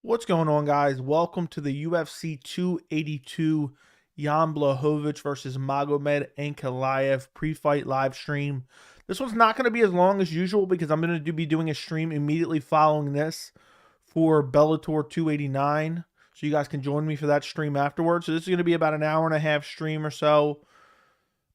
What's going on, guys? Welcome to the UFC 282 Jan Blachowicz versus Magomed Ankalaev pre-fight live stream. This one's not going to be as long as usual because I'm going to be doing a stream immediately following this for Bellator 289. So you guys can join me for that stream afterwards. So this is going to be about an hour and a half stream or so.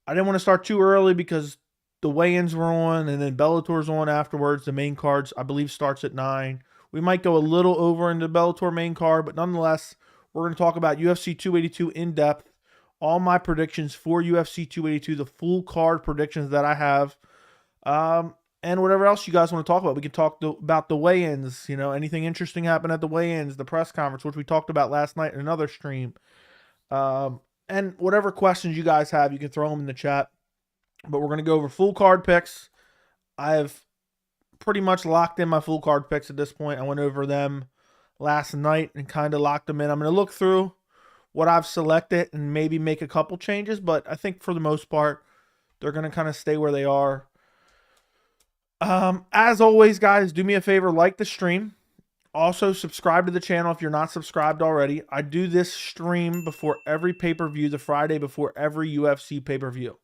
I didn't want to start too early because the weigh-ins were on and then Bellator's on afterwards. The main cards, I believe, starts at 9. We might go a little over into the Bellator main card, but nonetheless, we're going to talk about UFC 282 in depth, all my predictions for UFC 282, the full card predictions that I have, and whatever else you guys want to talk about. We can talk about the weigh-ins, anything interesting happened at the weigh-ins, the press conference, which we talked about last night in another stream, and whatever questions you guys have, you can throw them in the chat. But we're going to go over full card picks. I have pretty much locked in my full card picks at this point. I went over them last night and kind of locked them in. I'm going to look through what I've selected and maybe make a couple changes, but I think for the most part, they're going to kind of stay where they are. As always, guys, do me a favor, like the stream. Also, subscribe to the channel if you're not subscribed already. I do this stream before every pay-per-view, the Friday before every UFC pay-per-view.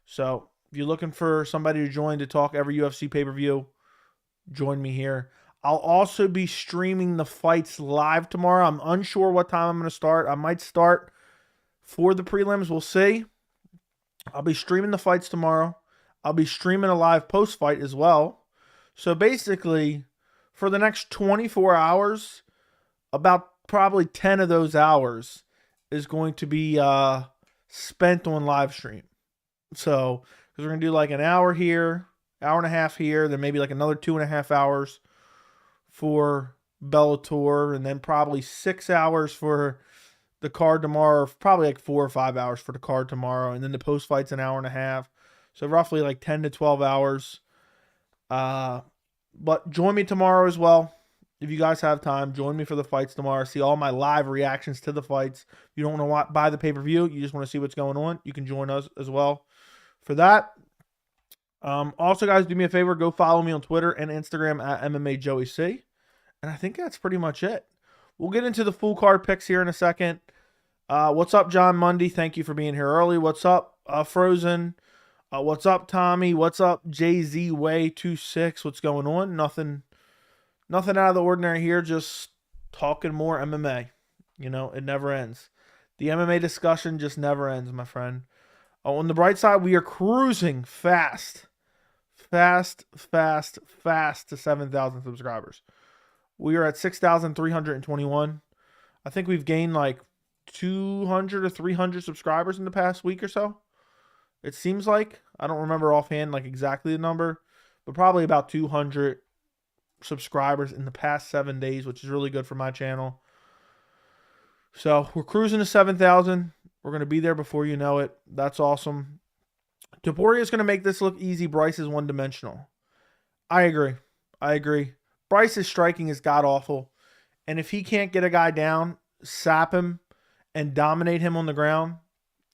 So if you're looking for somebody to join to talk every UFC pay-per-view, join me here. I'll also be streaming the fights live tomorrow. I'm unsure what time I'm going to start. I might start for the prelims. We'll see. I'll be streaming the fights tomorrow. I'll be streaming a live post-fight as well. So basically, for the next 24 hours, about probably 10 of those hours is going to be spent on live stream. So, because we're going to do like an hour here, hour and a half here, then maybe like another 2.5 hours for Bellator, and then probably 6 hours for the card tomorrow, probably like 4 or 5 hours for the card tomorrow, and then the post fight's an hour and a half. So roughly like 10 to 12 hours. But join me tomorrow as well. If you guys have time, join me for the fights tomorrow. See all my live reactions to the fights. If you don't want to buy the pay-per-view, you just want to see what's going on, you can join us as well for that. Also, guys, do me a favor. Go follow me on Twitter and Instagram at MMAJoeyC. And I think that's pretty much it. We'll get into the full card picks here in a second. What's up, John Mundy? Thank you for being here early. What's up, Frozen? What's up, Tommy? What's up, JZWay26? What's going on? Nothing out of the ordinary here. Just talking more MMA. It never ends. The MMA discussion just never ends, my friend. On the bright side, we are cruising fast to 7,000 subscribers. We are at 6,321. I think we've gained like 200 or 300 subscribers in the past week or so. It seems like. I don't remember offhand like exactly the number, but probably about 200 subscribers in the past 7 days, which is really good for my channel. So we're cruising to 7,000. We're going to be there before you know it. That's awesome. Topuria is going to make this look easy. Bryce is one-dimensional. I agree. Bryce's striking is god-awful. And if he can't get a guy down, sap him, and dominate him on the ground,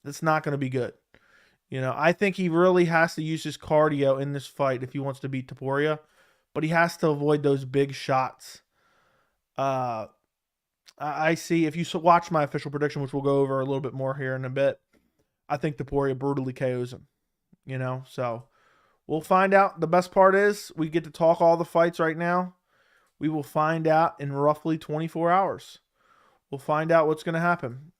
that's not going to be good. I think he really has to use his cardio in this fight if he wants to beat Topuria. But he has to avoid those big shots. I see, if you watch my official prediction, which we'll go over a little bit more here in a bit, I think Topuria brutally KOs him. So we'll find out. The best part is we get to talk all the fights right now. We will find out in roughly 24 hours. We'll find out what's going to happen.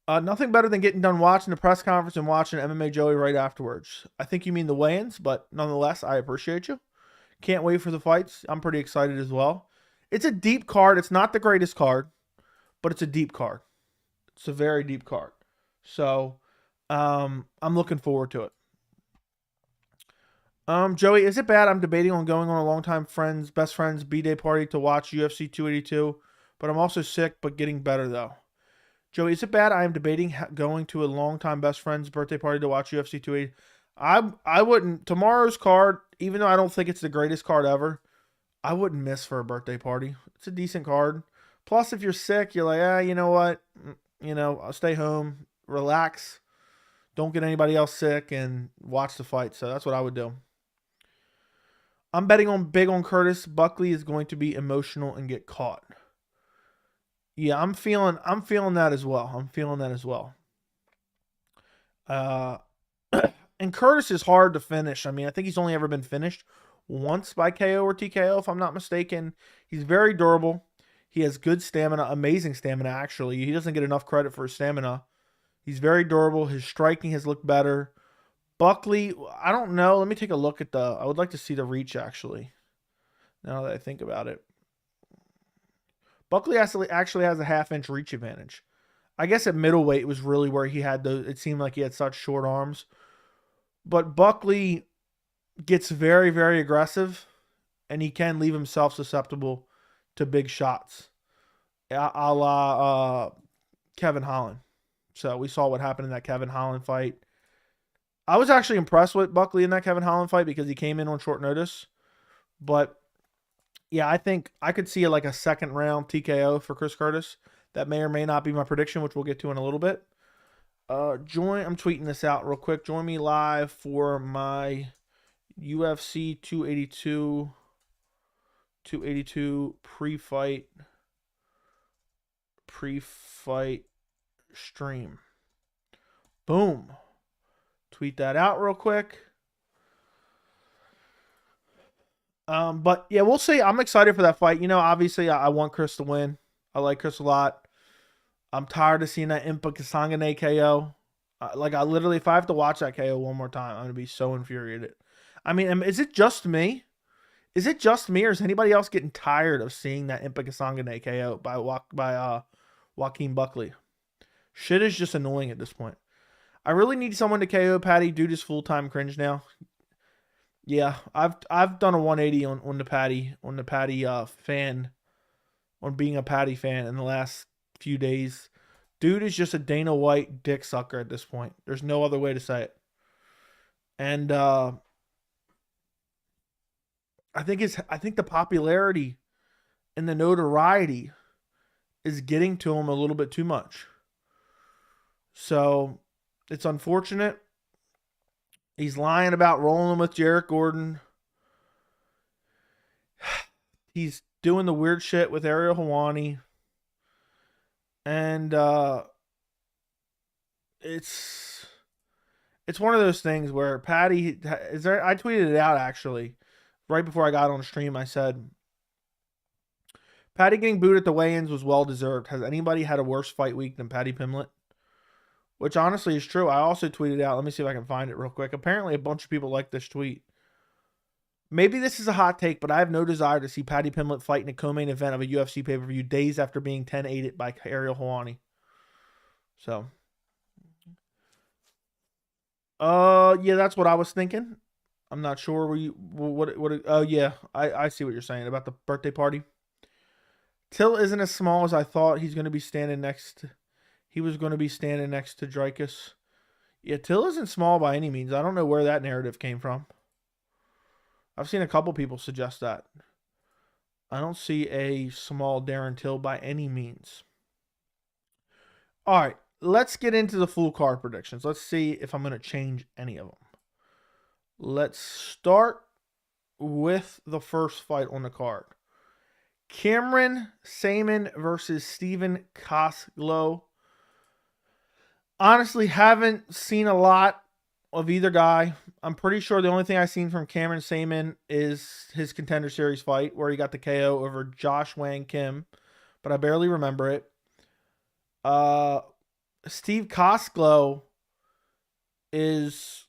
Nothing better than getting done watching the press conference and watching MMA Joey right afterwards. I think you mean the weigh-ins, but nonetheless, I appreciate you. Can't wait for the fights. I'm pretty excited as well. It's a deep card. It's not the greatest card, but it's a deep card. It's a very deep card. So, I'm looking forward to it. Joey, is it bad I'm debating on going on a longtime best friend's B-Day party to watch UFC 282, but I'm also sick but getting better, though? Joey, is it bad I am debating going to a longtime best friend's birthday party to watch UFC 280? I wouldn't. Tomorrow's card, even though I don't think it's the greatest card ever, I wouldn't miss for a birthday party. It's a decent card. Plus, if you're sick, you're like, you know what? I'll stay home, relax, don't get anybody else sick, and watch the fight. So that's what I would do. I'm betting on big on Curtis. Buckley is going to be emotional and get caught. Yeah, I'm feeling that as well. I'm feeling that as well. And Curtis is hard to finish. I mean, I think he's only ever been finished once by KO or TKO, if I'm not mistaken. He's very durable. He has good stamina, amazing stamina, actually. He doesn't get enough credit for his stamina. He's very durable. His striking has looked better. Buckley, I don't know. Let me take a look at I would like to see the reach, actually, now that I think about it. Buckley actually has a half-inch reach advantage. I guess at middleweight was really where he had it seemed like he had such short arms. But Buckley gets very, very aggressive, and he can leave himself susceptible to big shots, a la Kevin Holland. So we saw what happened in that Kevin Holland fight. I was actually impressed with Buckley in that Kevin Holland fight because he came in on short notice. But yeah, I think I could see like a second round TKO for Chris Curtis. That may or may not be my prediction, which we'll get to in a little bit. I'm tweeting this out real quick. Join me live for my UFC 282 pre-fight stream. Boom. Tweet that out real quick. But yeah, we'll see. I'm excited for that fight. You know, obviously I want Chris to win. I like Chris a lot. I'm tired of seeing that Impa Kasangane KO. Like, I literally, if I have to watch that KO one more time, I'm going to be so infuriated. I mean, is it just me? Is it just me, or is anybody else getting tired of seeing that Impa Kasangane KO by Joaquin Buckley? Shit is just annoying at this point. I really need someone to KO Paddy. Dude is full-time cringe now. Yeah, I've done a 180 on the Paddy fan, on being a Paddy fan in the last few days. Dude is just a Dana White dick sucker at this point. There's no other way to say it. And I think the popularity and the notoriety is getting to him a little bit too much. So it's unfortunate. He's lying about rolling with Jarrett Gordon. He's doing the weird shit with Ariel Helwani. And it's one of those things where Paddy is there. I tweeted it out actually right before I got on stream. I said, Paddy getting booed at the weigh-ins was well deserved. Has anybody had a worse fight week than Paddy Pimblett? Which honestly is true. I also tweeted out. Let me see if I can find it real quick. Apparently, a bunch of people like this tweet. Maybe this is a hot take, but I have no desire to see Paddy Pimblett fight in a co-main event of a UFC pay-per-view days after being 10-8'd by Ariel Helwani. So, yeah, that's what I was thinking. I'm not sure oh yeah, I see what you're saying about the birthday party. Till isn't as small as I thought. He's going to be standing next. He was going to be standing next to Dricus. Yeah, Till isn't small by any means. I don't know where that narrative came from. I've seen a couple people suggest that. I don't see a small Darren Till by any means. All right, let's get into the full card predictions. Let's see if I'm going to change any of them. Let's start with the first fight on the card. Cameron Saaiman versus Stephen Kosglow. Honestly, haven't seen a lot of either guy. I'm pretty sure the only thing I've seen from Cameron Saaiman is his Contender Series fight where he got the KO over Josh Wang Kim, but I barely remember it. Steve Kosglow is,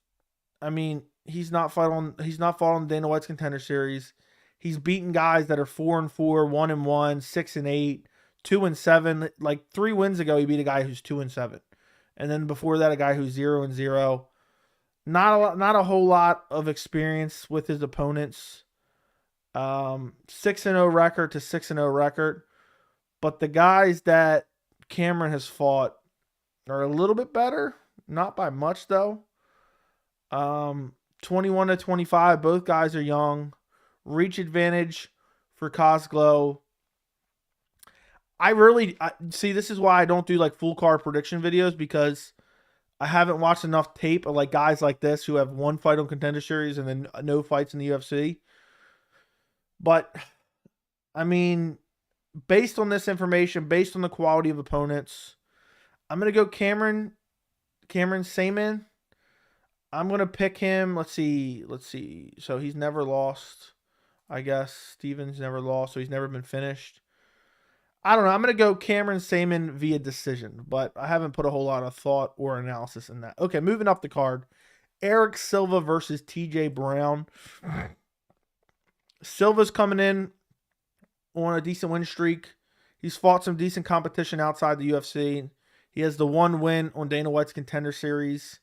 I mean, he's not fought on Dana White's Contender Series. He's beaten guys that are 4-4, 1-1, 6-8, 2-7. Like 3 wins ago, he beat a guy who's 2-7. And then before that, a guy who's 0-0. Not a whole lot of experience with his opponents. 6-0 record to 6-0 record. But the guys that Cameron has fought are a little bit better. Not by much, though. 21-25. Both guys are young. Reach advantage for Kosglow. See, this is why I don't do like full card prediction videos, because I haven't watched enough tape of like guys like this who have one fight on Contender Series and then no fights in the UFC. But, I mean, based on this information, based on the quality of opponents, I'm going to go Cameron Saman. I'm going to pick him. Let's see. So he's never lost, I guess. Steven's never lost, so he's never been finished. I don't know. I'm going to go Cameron Saman via decision, but I haven't put a whole lot of thought or analysis in that. Okay, moving up the card. Eric Silva versus TJ Brown. Silva's coming in on a decent win streak. He's fought some decent competition outside the UFC. He has the one win on Dana White's Contender Series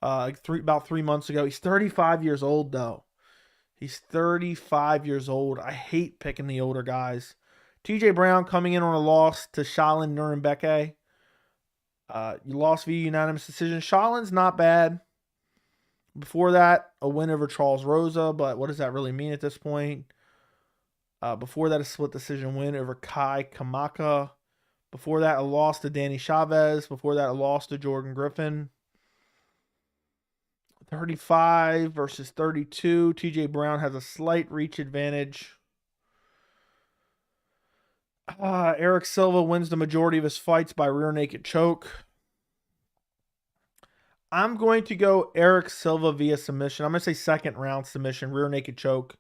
about 3 months ago. He's 35 years old, though. He's 35 years old. I hate picking the older guys. TJ Brown coming in on a loss to Shalin Nurenbeke. You lost via unanimous decision. Shalin's not bad. Before that, a win over Charles Rosa, but what does that really mean at this point? Before that, a split decision win over Kai Kamaka. Before that, a loss to Danny Chavez. Before that, a loss to Jordan Griffin. 35 versus 32. TJ Brown has a slight reach advantage. Eric Silva wins the majority of his fights by rear naked choke. I'm going to go Eric Silva via submission. I'm going to say second round submission, rear naked choke.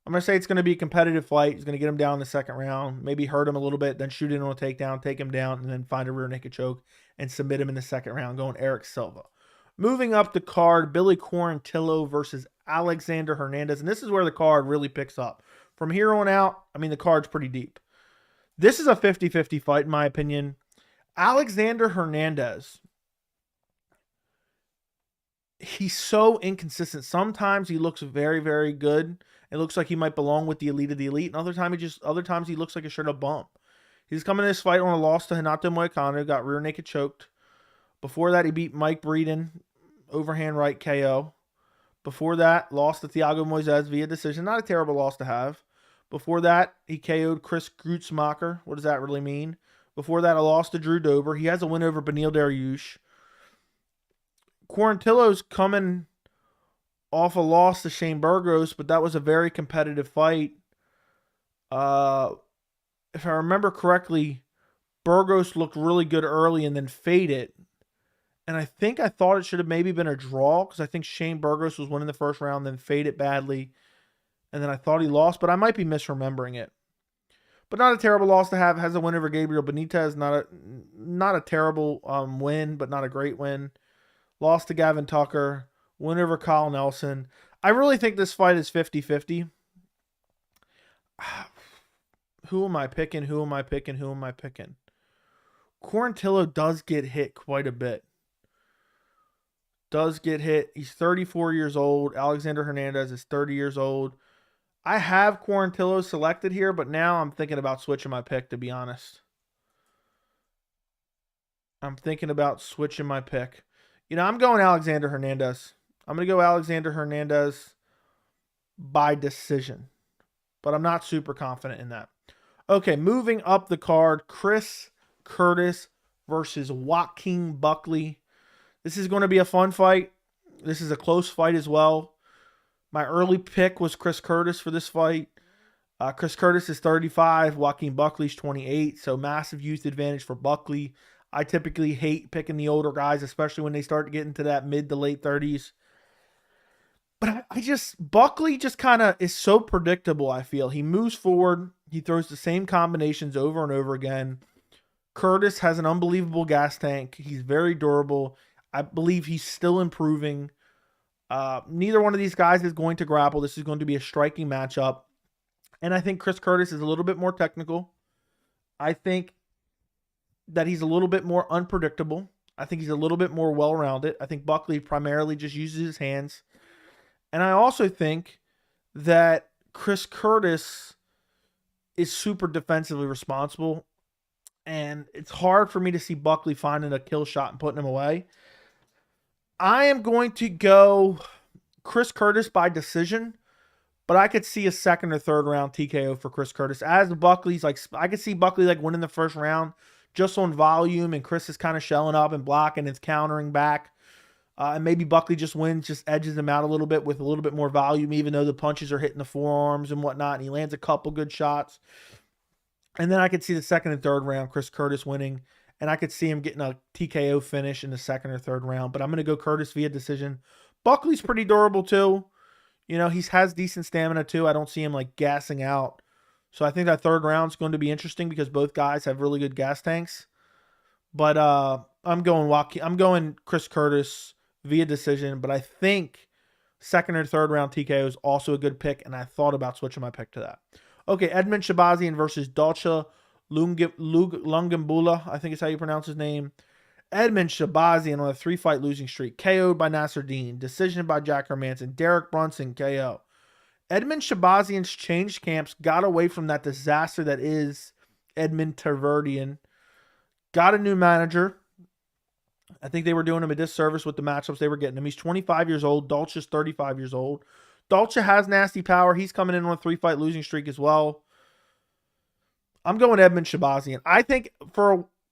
I'm going to say it's going to be a competitive fight. He's going to get him down in the second round, maybe hurt him a little bit, then shoot in on a takedown, take him down, and then find a rear naked choke and submit him in the second round, going Eric Silva. Moving up the card, Billy Quarantillo versus Alexander Hernandez. And this is where the card really picks up. From here on out, I mean, the card's pretty deep. This is a 50-50 fight, in my opinion. Alexander Hernandez, he's so inconsistent. Sometimes he looks very, very good. It looks like he might belong with the elite of the elite. And other times he looks like a straight up bump. He's coming in this fight on a loss to Hinato Moicano, got rear naked choked. Before that, he beat Mike Breeden, overhand right KO. Before that, lost to Thiago Moises via decision. Not a terrible loss to have. Before that, he KO'd Chris Grutzmacher. What does that really mean? Before that, a loss to Drew Dober. He has a win over Beneil Dariush. Quarantillo's coming off a loss to Shane Burgos, but that was a very competitive fight. If I remember correctly, Burgos looked really good early and then faded. And I thought it should have maybe been a draw because I think Shane Burgos was winning the first round, then faded badly. And then I thought he lost, but I might be misremembering it. But not a terrible loss to have. Has a win over Gabriel Benitez. Not a terrible win, but not a great win. Lost to Gavin Tucker. Win over Kyle Nelson. I really think this fight is 50-50. Who am I picking? Quarantillo does get hit quite a bit. He's 34 years old. Alexander Hernandez is 30 years old. I have Quarantillo selected here, but now I'm thinking about switching my pick, to be honest. I'm going Alexander Hernandez. I'm going to go Alexander Hernandez by decision, but I'm not super confident in that. Okay, moving up the card, Chris Curtis versus Joaquin Buckley. This is going to be a fun fight. This is a close fight as well. My early pick was Chris Curtis for this fight. Chris Curtis is 35. Joaquin Buckley's 28. So massive youth advantage for Buckley. I typically hate picking the older guys, especially when they start to get into that mid to late 30s. But Buckley just kind of is so predictable, I feel. He moves forward. He throws the same combinations over and over again. Curtis has an unbelievable gas tank. He's very durable. I believe he's still improving. Neither one of these guys is going to grapple. This is going to be a striking matchup. And I think Chris Curtis is a little bit more technical. I think that he's a little bit more unpredictable. I think he's a little bit more well-rounded. I think Buckley primarily just uses his hands. And I also think that Chris Curtis is super defensively responsible. And it's hard for me to see Buckley finding a kill shot and putting him away. I am going to go Chris Curtis by decision, but I could see a second or third round TKO for Chris Curtis. As Buckley's I could see Buckley winning the first round just on volume, and Chris is kind of shelling up and blocking and countering back. And maybe Buckley just wins, just edges him out a little bit with a little bit more volume, even though the punches are hitting the forearms and whatnot. And he lands a couple good shots. And then I could see the second and third round, Chris Curtis winning. And I could see him getting a TKO finish in the second or third round. But I'm going to go Curtis via decision. Buckley's pretty durable too. You know, he has decent stamina too. I don't see him like gassing out. So I think that third round is going to be interesting because both guys have really good gas tanks. But I'm going Chris Curtis via decision. But I think second or third round TKO is also a good pick. And I thought about switching my pick to that. Okay, Edmund Shabazian versus Dalcha Lungambula, I think is how you pronounce his name. Edmund Shabazian on a 3-fight losing streak. KO'd by Nasser Dean. Decision by Jack Hermanson. Derek Brunson, KO. Edmund Shabazian's changed camps, got away from that disaster that is Edmund Tarverdian. Got a new manager. I think they were doing him a disservice with the matchups they were getting him. He's 25 years old. Dalcha's 35 years old. Dalcha has nasty power. He's coming in on a 3-fight losing streak as well. I'm going Edmund Shabazian. I think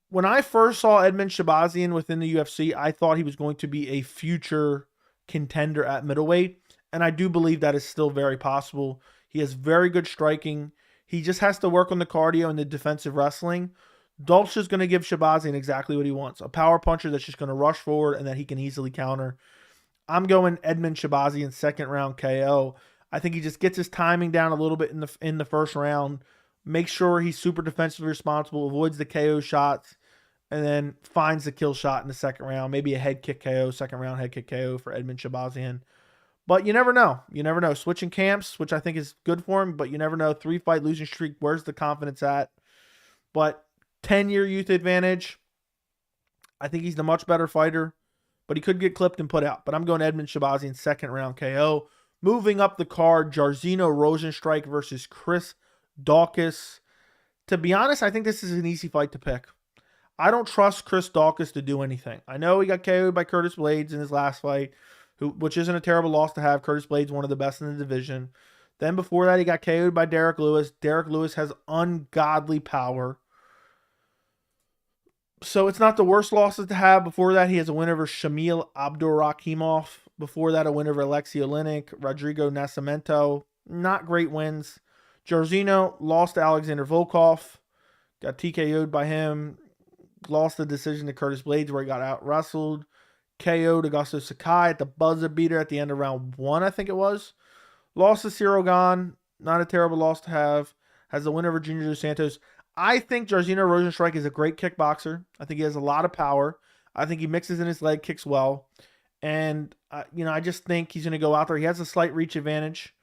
when I first saw Edmund Shabazian within the UFC, I thought he was going to be a future contender at middleweight. And I do believe that is still very possible. He has very good striking. He just has to work on the cardio and the defensive wrestling. Dalcha's going to give Shabazian exactly what he wants. A power puncher that's just going to rush forward and that he can easily counter. I'm going Edmund Shabazian second round KO. I think he just gets his timing down a little bit in the first round. Makes sure he's super defensively responsible, avoids the KO shots, and then finds the kill shot in the second round. Maybe a head kick KO, second round head kick KO for Edmund Shabazian. But you never know. You never know. Switching camps, which I think is good for him, but you never know. 3-fight losing streak, where's the confidence at? But 10-year youth advantage. I think he's the much better fighter, but he could get clipped and put out. But I'm going Edmund Shabazian second round KO. Moving up the card, Jairzinho Rozenstruik versus Chris Daukaus. To be honest, I think this is an easy fight to pick. I don't trust Chris Daukaus to do anything. I know he got KO'd by Curtis Blades in his last fight, which isn't a terrible loss to have. Curtis Blades, one of the best in the division. Then before that, he got KO'd by Derek Lewis. Derek Lewis has ungodly power. So it's not the worst losses to have. Before that, he has a win over Shamil Abdurakhimov. Before that, a win over Alexei Oleinik, Rodrigo Nascimento. Not great wins. Jairzinho lost to Alexander Volkov. Got TKO'd by him. Lost the decision to Curtis Blades where he got out-wrestled. KO'd Augusto Sakai at the buzzer beater at the end of round 1, I think it was. Lost to Cyril Gane. Not a terrible loss to have. Has the win over Junior Dos Santos. I think Jairzinho Rozenstruik is a great kickboxer. I think he has a lot of power. I think he mixes in his leg kicks well. And, I just think he's going to go out there. He has a slight reach advantage.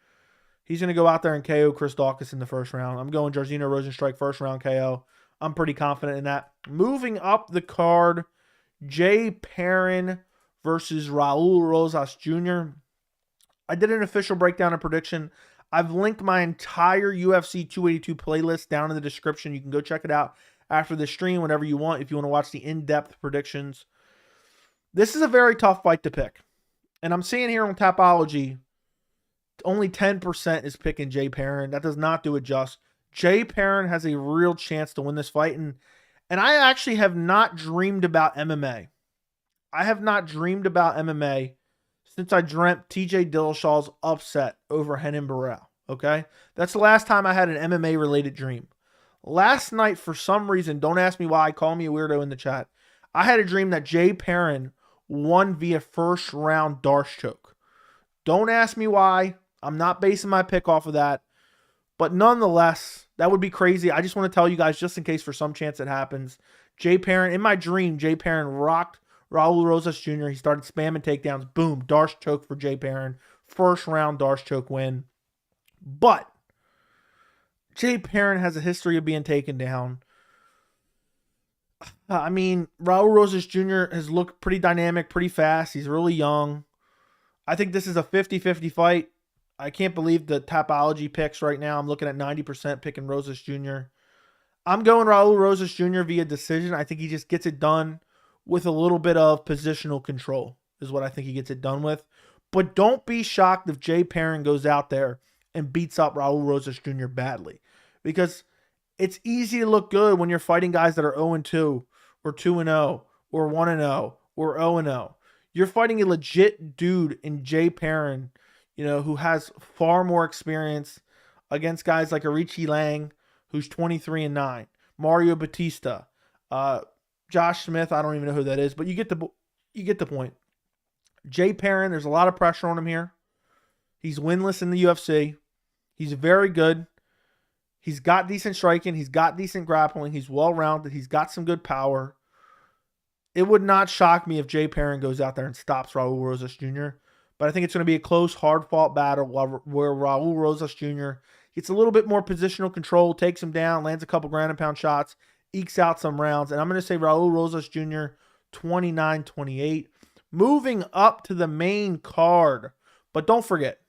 He's going to go out there and KO Chris Daukaus in the first round. I'm going Jairzinho Rozenstruik first round KO. I'm pretty confident in that. Moving up the card, Jay Perrin versus Raul Rosas Jr. I did an official breakdown and prediction. I've linked my entire UFC 282 playlist down in the description. You can go check it out after the stream, whenever you want, if you want to watch the in-depth predictions. This is a very tough fight to pick. And I'm seeing here on Tapology, only 10% is picking Jay Perrin. That does not do it just. Jay Perrin has a real chance to win this fight. And I actually have not dreamed about MMA. I have not dreamed about MMA since I dreamt TJ Dillashaw's upset over Renan Barão. Okay? That's the last time I had an MMA-related dream. Last night, for some reason, don't ask me why, call me a weirdo in the chat, I had a dream that Jay Perrin won via first-round Darce choke. Don't ask me why. I'm not basing my pick off of that. But nonetheless, that would be crazy. I just want to tell you guys, just in case for some chance it happens, Jay Perrin, in my dream, Jay Perrin rocked Raul Rosas Jr. He started spamming takedowns. Boom, Darce choke for Jay Perrin. First round Darce choke win. But Jay Perrin has a history of being taken down. Raul Rosas Jr. has looked pretty dynamic, pretty fast. He's really young. I think this is a 50-50 fight. I can't believe the Tapology picks right now. I'm looking at 90% picking Rosas Jr. I'm going Raul Rosas Jr. via decision. I think he just gets it done with a little bit of positional control is what I think he gets it done with. But don't be shocked if Jay Perrin goes out there and beats up Raul Rosas Jr. badly. Because it's easy to look good when you're fighting guys that are 0-2 or 2-0 or 1-0 or 0-0. You're fighting a legit dude in Jay Perrin, who has far more experience against guys like Arichi Lang, who's 23-9, Mario Batista, Josh Smith. I don't even know who that is, but you get the point. Jay Perrin, there's a lot of pressure on him here. He's winless in the UFC. He's very good. He's got decent striking. He's got decent grappling. He's well-rounded. He's got some good power. It would not shock me if Jay Perrin goes out there and stops Raul Rosas Jr., but I think it's going to be a close, hard-fought battle where Raul Rosas Jr. gets a little bit more positional control, takes him down, lands a couple ground-and-pound shots, ekes out some rounds, and I'm going to say Raul Rosas Jr. 29-28. Moving up to the main card, but don't forget,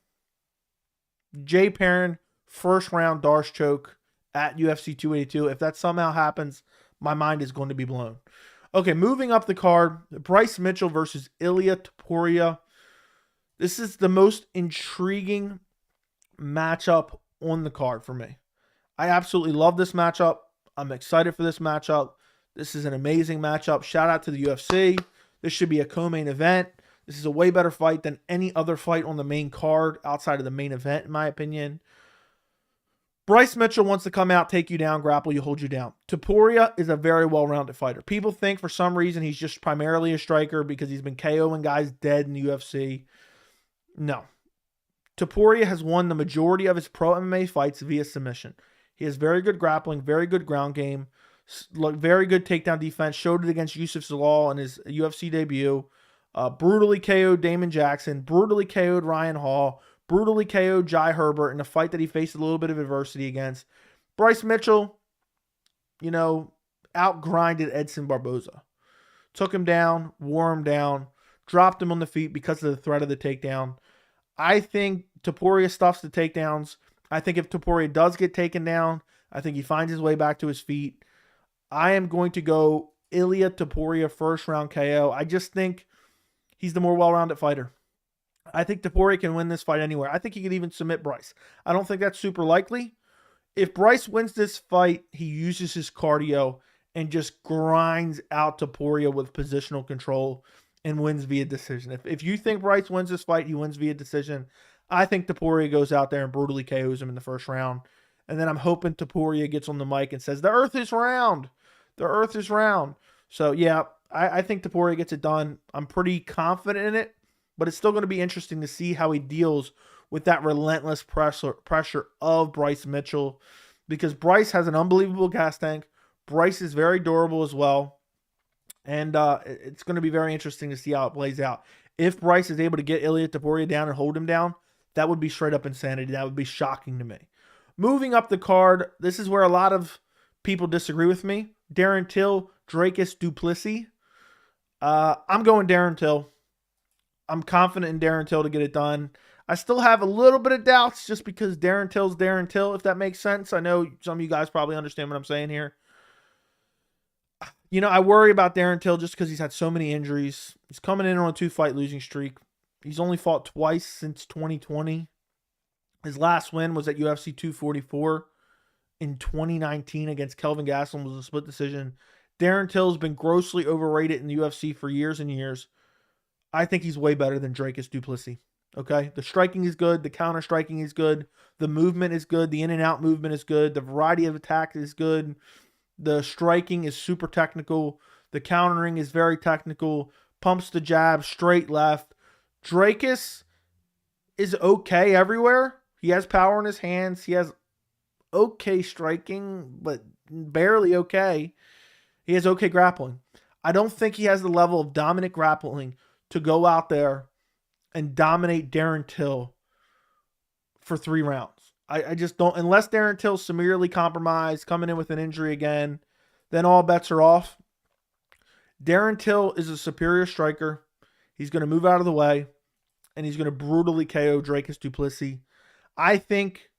Jay Perrin, first round Darce choke at UFC 282. If that somehow happens, my mind is going to be blown. Okay, moving up the card, Bryce Mitchell versus Ilia Topuria. This is the most intriguing matchup on the card for me. I absolutely love this matchup. I'm excited for this matchup. This is an amazing matchup. Shout out to the UFC. This should be a co-main event. This is a way better fight than any other fight on the main card outside of the main event, in my opinion. Bryce Mitchell wants to come out, take you down, grapple you, hold you down. Topuria is a very well-rounded fighter. People think for some reason he's just primarily a striker because he's been KOing guys dead in the UFC. No. Topuria has won the majority of his pro MMA fights via submission. He has very good grappling, very good ground game, very good takedown defense. Showed it against Yusuf Zalal in his UFC debut. Brutally KO'd Damon Jackson, brutally KO'd Ryan Hall, brutally KO'd Jai Herbert in a fight that he faced a little bit of adversity against. Bryce Mitchell, outgrinded Edson Barboza. Took him down, wore him down, dropped him on the feet because of the threat of the takedown. I think Topuria stuffs the takedowns. I think if Topuria does get taken down, I think he finds his way back to his feet. I am going to go Ilia Topuria first round KO. I just think he's the more well-rounded fighter. I think Topuria can win this fight anywhere. I think he could even submit Bryce. I don't think that's super likely. If Bryce wins this fight, he uses his cardio and just grinds out Topuria with positional control and wins via decision. If you think Bryce wins this fight, he wins via decision. I think Topuria goes out there and brutally KOs him in the first round. And then I'm hoping Topuria gets on the mic and says, the earth is round. The earth is round. So, yeah, I think Topuria gets it done. I'm pretty confident in it, but it's still going to be interesting to see how he deals with that relentless pressure of Bryce Mitchell, because Bryce has an unbelievable gas tank. Bryce is very durable as well, and it's going to be very interesting to see how it plays out. If Bryce is able to get Ilia Topuria down and hold him down, that would be straight up insanity. That would be shocking to me. Moving up the card, this is where a lot of people disagree with me. Darren Till, Dricus du Plessis. I'm going Darren Till. I'm confident in Darren Till to get it done. I still have a little bit of doubts just because Darren Till's Darren Till, if that makes sense. I know some of you guys probably understand what I'm saying here. I worry about Darren Till just because he's had so many injuries. He's coming in on a 2-fight losing streak. He's only fought twice since 2020. His last win was at UFC 244 in 2019 against Kelvin Gastelum. Was a split decision. Darren Till's been grossly overrated in the UFC for years and years. I think he's way better than Dricus du Plessis. Okay? The striking is good. The counter striking is good. The movement is good. The in and out movement is good. The variety of attack is good. The striking is super technical. The countering is very technical. Pumps the jab, straight left. Dricus is okay everywhere. He has power in his hands. He has okay striking, but barely okay. He has okay grappling. I don't think he has the level of dominant grappling to go out there and dominate Darren Till for 3 rounds. I just don't, unless Darren Till's severely compromised, coming in with an injury again, then all bets are off. Darren Till is a superior striker. He's going to move out of the way, and he's going to brutally KO Dricus du Plessis. I think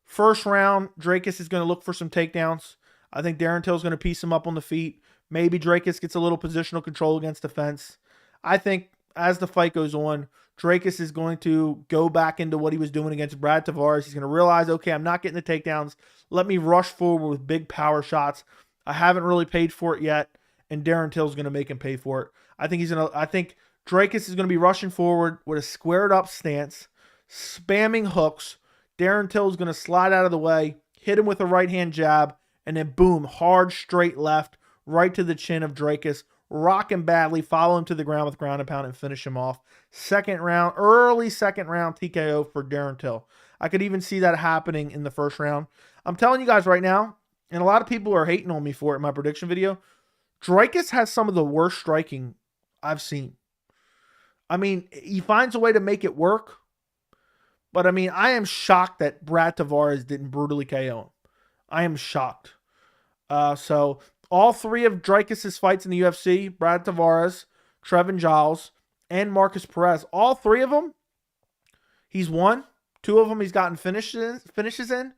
first round, Dricus is going to look for some takedowns. I think Darren Till is going to piece him up on the feet. Maybe Dricus gets a little positional control against the fence. I think as the fight goes on, Dricus is going to go back into what he was doing against Brad Tavares. He's going to realize, okay, I'm not getting the takedowns. Let me rush forward with big power shots. I haven't really paid for it yet, and Darren Till is going to make him pay for it. I think Dricus is going to be rushing forward with a squared up stance, spamming hooks. Darren Till is going to slide out of the way, hit him with a right hand jab, and then boom, hard straight left, right to the chin of Dricus. Rock him badly, follow him to the ground with ground and pound, and finish him off. Second round, early second round TKO for Darren Till. I could even see that happening in the first round. I'm telling you guys right now, and a lot of people are hating on me for it in my prediction video, Dricus has some of the worst striking I've seen. I mean, he finds a way to make it work. But, I mean, I am shocked that Brad Tavares didn't brutally KO him. I am shocked. So, all three of Dricus' fights in the UFC, Brad Tavares, Trevin Giles, and Marcus Perez, all three of them, he's won. Two of them he's gotten finishes in,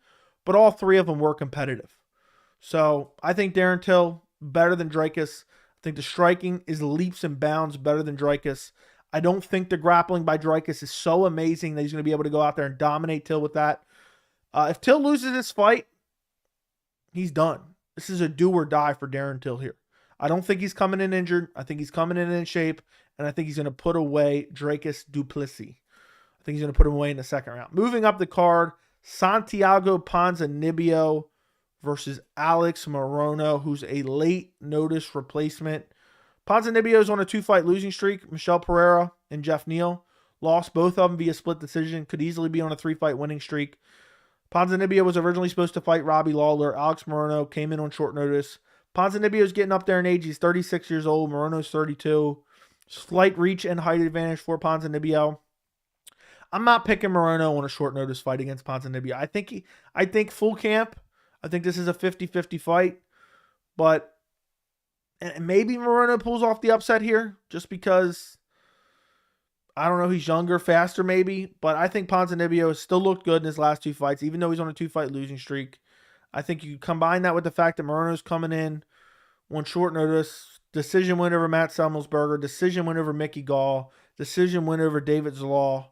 but all three of them were competitive. So, I think Darren Till, better than Dricus. I think the striking is leaps and bounds better than Dricus. I don't think the grappling by Dricus is so amazing that he's going to be able to go out there and dominate Till with that. If Till loses this fight, he's done. This is a do or die for Darren Till here. I don't think he's coming in injured. I think he's coming in shape, and I think he's going to put away Dricus du Plessis. I think he's going to put him away in the second round. Moving up the card, Santiago Ponzinibbio versus Alex Morono, who's a late notice replacement. Ponzinibbio is on a 2-fight losing streak. Michel Pereira and Jeff Neal lost both of them via split decision. Could easily be on a 3-fight winning streak. Ponzinibbio was originally supposed to fight Robbie Lawler. Alex Morono came in on short notice. Ponzinibbio is getting up there in age. He's 36 years old. Morono's 32. Slight reach and height advantage for Ponzinibbio. I'm not picking Morono on a short notice fight against Ponzinibbio. I think full camp. I think this is a 50-50 fight. But and maybe Morono pulls off the upset here just because, I don't know, he's younger, faster maybe. But I think Ponzinibbio has still looked good in his last 2 fights, even though he's on a 2-fight losing streak. I think you combine that with the fact that Morono's coming in on short notice. Decision win over Matt Semmelsberger. Decision win over Mickey Gall. Decision win over David Zawada.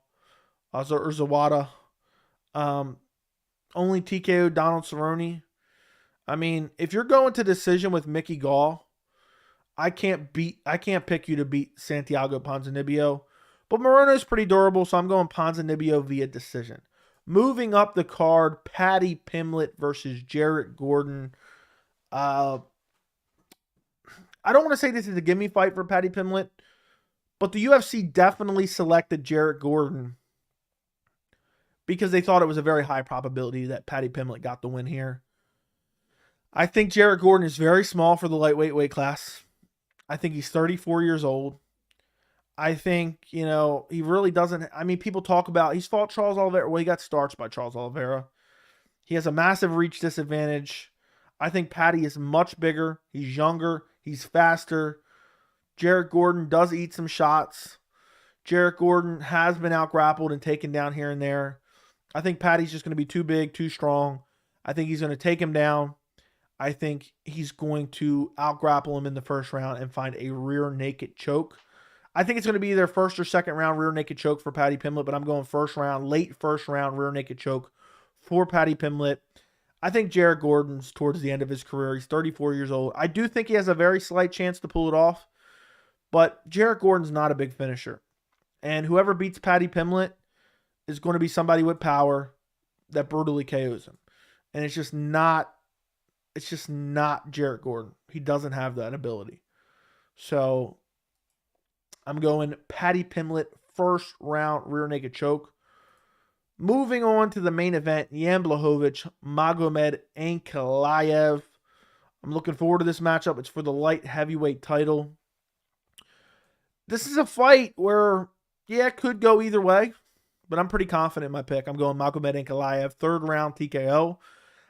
Only TKO Donald Cerrone. I mean, if you're going to decision with Mickey Gall, I can't pick you to beat Santiago Ponzinibbio. But Morono's pretty durable, so I'm going Ponzinibbio via decision. Moving up the card, Paddy Pimblett versus Jarrett Gordon. I don't want to say this is a gimme fight for Paddy Pimblett, but the UFC definitely selected Jarrett Gordon because they thought it was a very high probability that Paddy Pimblett got the win here. I think Jarrett Gordon is very small for the lightweight weight class. I think he's 34 years old. I think, he really doesn't. I mean, people talk about he's fought Charles Oliveira. Well, he got starched by Charles Oliveira. He has a massive reach disadvantage. I think Paddy is much bigger. He's younger. He's faster. Jarrett Gordon does eat some shots. Jarrett Gordon has been out-grappled and taken down here and there. I think Paddy's just going to be too big, too strong. I think he's going to take him down. I think he's going to out-grapple him in the first round and find a rear naked choke. I think it's going to be either first or second round rear naked choke for Paddy Pimblett, but I'm going first round, late first round rear naked choke for Paddy Pimblett. I think Jarrett Gordon's towards the end of his career. He's 34 years old. I do think he has a very slight chance to pull it off, but Jarrett Gordon's not a big finisher. And whoever beats Paddy Pimblett is going to be somebody with power that brutally KOs him. And it's just not Jarrett Gordon. He doesn't have that ability. So I'm going Paddy Pimblett, first round rear naked choke. Moving on to the main event, Jan Blachowicz, Magomed Ankalaev. I'm looking forward to this matchup. It's for the light heavyweight title. This is a fight where, it could go either way, but I'm pretty confident in my pick. I'm going Magomed Ankalaev, third round TKO.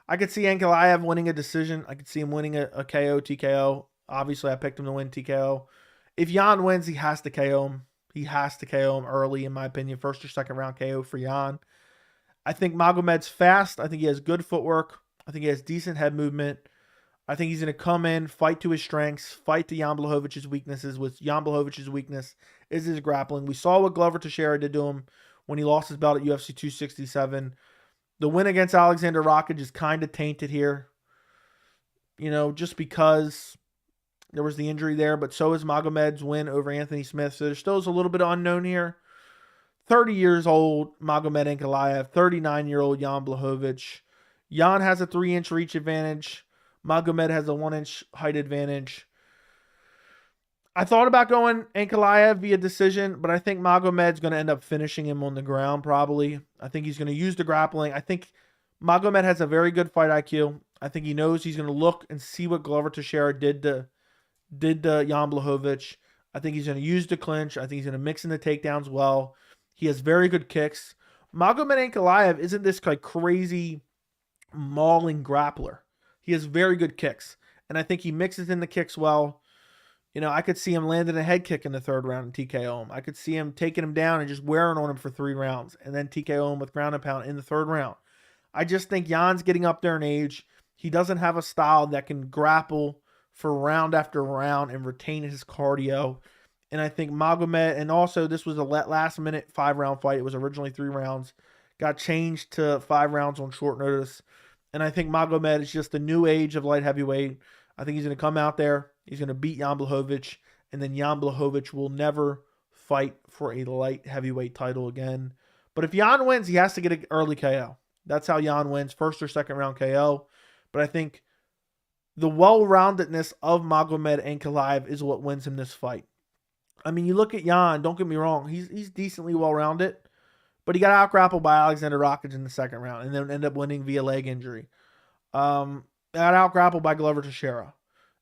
I could see Ankalaev winning a decision. I could see him winning a KO, TKO. Obviously, I picked him to win TKO. If Jan wins, he has to KO him. He has to KO him early, in my opinion. First or second round KO for Jan. I think Magomed's fast. I think he has good footwork. I think he has decent head movement. I think he's going to come in, fight to his strengths, fight to Jan Blachowicz's weaknesses, with Jan Blachowicz's weakness is his grappling. We saw what Glover Teixeira did to him when he lost his belt at UFC 267. The win against Alexander Rakic is kind of tainted here. Just because There was the injury there, but so is Magomed's win over Anthony Smith. So there still is a little bit of unknown here. 30 years old, Magomed Ankalaev. 39-year-old Jan Blachowicz. Jan has a 3-inch reach advantage. Magomed has a 1-inch height advantage. I thought about going Ankalaev via decision, but I think Magomed's going to end up finishing him on the ground probably. I think he's going to use the grappling. I think Magomed has a very good fight IQ. I think he knows he's going to look and see what Glover Teixeira did to Jan Blachowicz. I think he's going to use the clinch. I think he's going to mix in the takedowns well. He has very good kicks. Magomed Ankalaev isn't this like crazy mauling grappler. He has very good kicks, and I think he mixes in the kicks well. You know, I could see him landing a head kick in the 3rd round and TKO him. I could see him taking him down and just wearing on him for 3 rounds and then TKO him with ground and pound in the 3rd round. I just think Jan's getting up there in age. He doesn't have a style that can grapple for round after round and retain his cardio. And I think Magomed, and also this was a last-minute 5-round fight. It was originally 3 rounds. Got changed to 5 rounds on short notice. And I think Magomed is just the new age of light heavyweight. I think he's going to come out there. He's going to beat Jan Blachowicz. And then Jan Blachowicz will never fight for a light heavyweight title again. But if Jan wins, he has to get an early KO. That's how Jan wins, 1st or 2nd round KO. But I think the well-roundedness of Magomed Ankalaev is what wins him this fight. I mean, you look at Jan, don't get me wrong, he's decently well-rounded, but he got out-grappled by Alexander Rakic in the 2nd round and then ended up winning via leg injury. Got out-grappled by Glover Teixeira.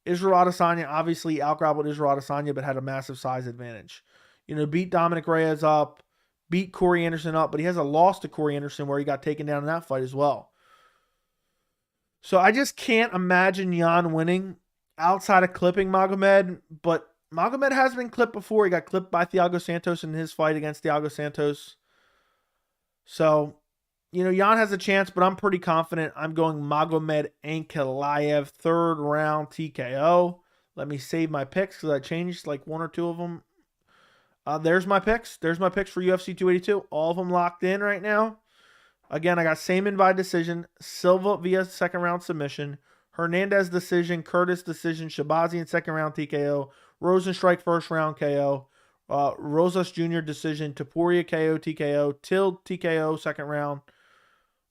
Israel Adesanya obviously out-grappled Israel Adesanya, but had a massive size advantage. You know, beat Dominic Reyes up, beat Corey Anderson up, but he has a loss to Corey Anderson where he got taken down in that fight as well. So I just can't imagine Jan winning outside of clipping Magomed, but Magomed has been clipped before. He got clipped by Thiago Santos in his fight against Thiago Santos. So, you know, Jan has a chance, but I'm pretty confident. I'm going Magomed Ankalaev, 3rd round TKO. Let me save my picks because I changed like 1 or 2 of them. There's my picks. There's my picks for UFC 282. All of them locked in right now. Again, I got Saman by decision, Silva via 2nd round submission, Hernandez decision, Curtis decision, Shabazian 2nd round TKO, Rosenstrike 1st round KO, Rosas Jr. decision, Topuria KO TKO, Till TKO 2nd round,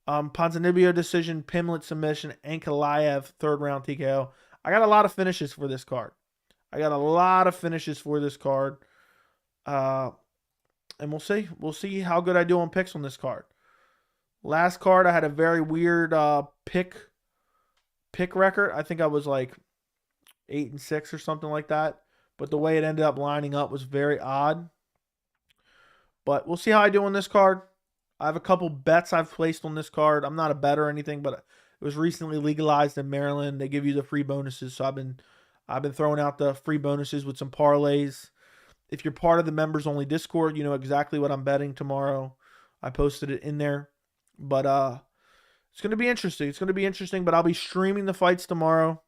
Ponzinibbio decision, Pimblett submission, Ankalaev 3rd round TKO. I got a lot of finishes for this card. And we'll see. We'll see how good I do on picks on this card. Last card, I had a very weird pick record. I think I was like 8-6 or something like that. But the way it ended up lining up was very odd. But we'll see how I do on this card. I have a couple bets I've placed on this card. I'm not a bet or anything, but it was recently legalized in Maryland. They give you the free bonuses, so I've been throwing out the free bonuses with some parlays. If you're part of the members only Discord, you know exactly what I'm betting tomorrow. I posted it in there. But it's going to be interesting. It's going to be interesting, but I'll be streaming the fights tomorrow.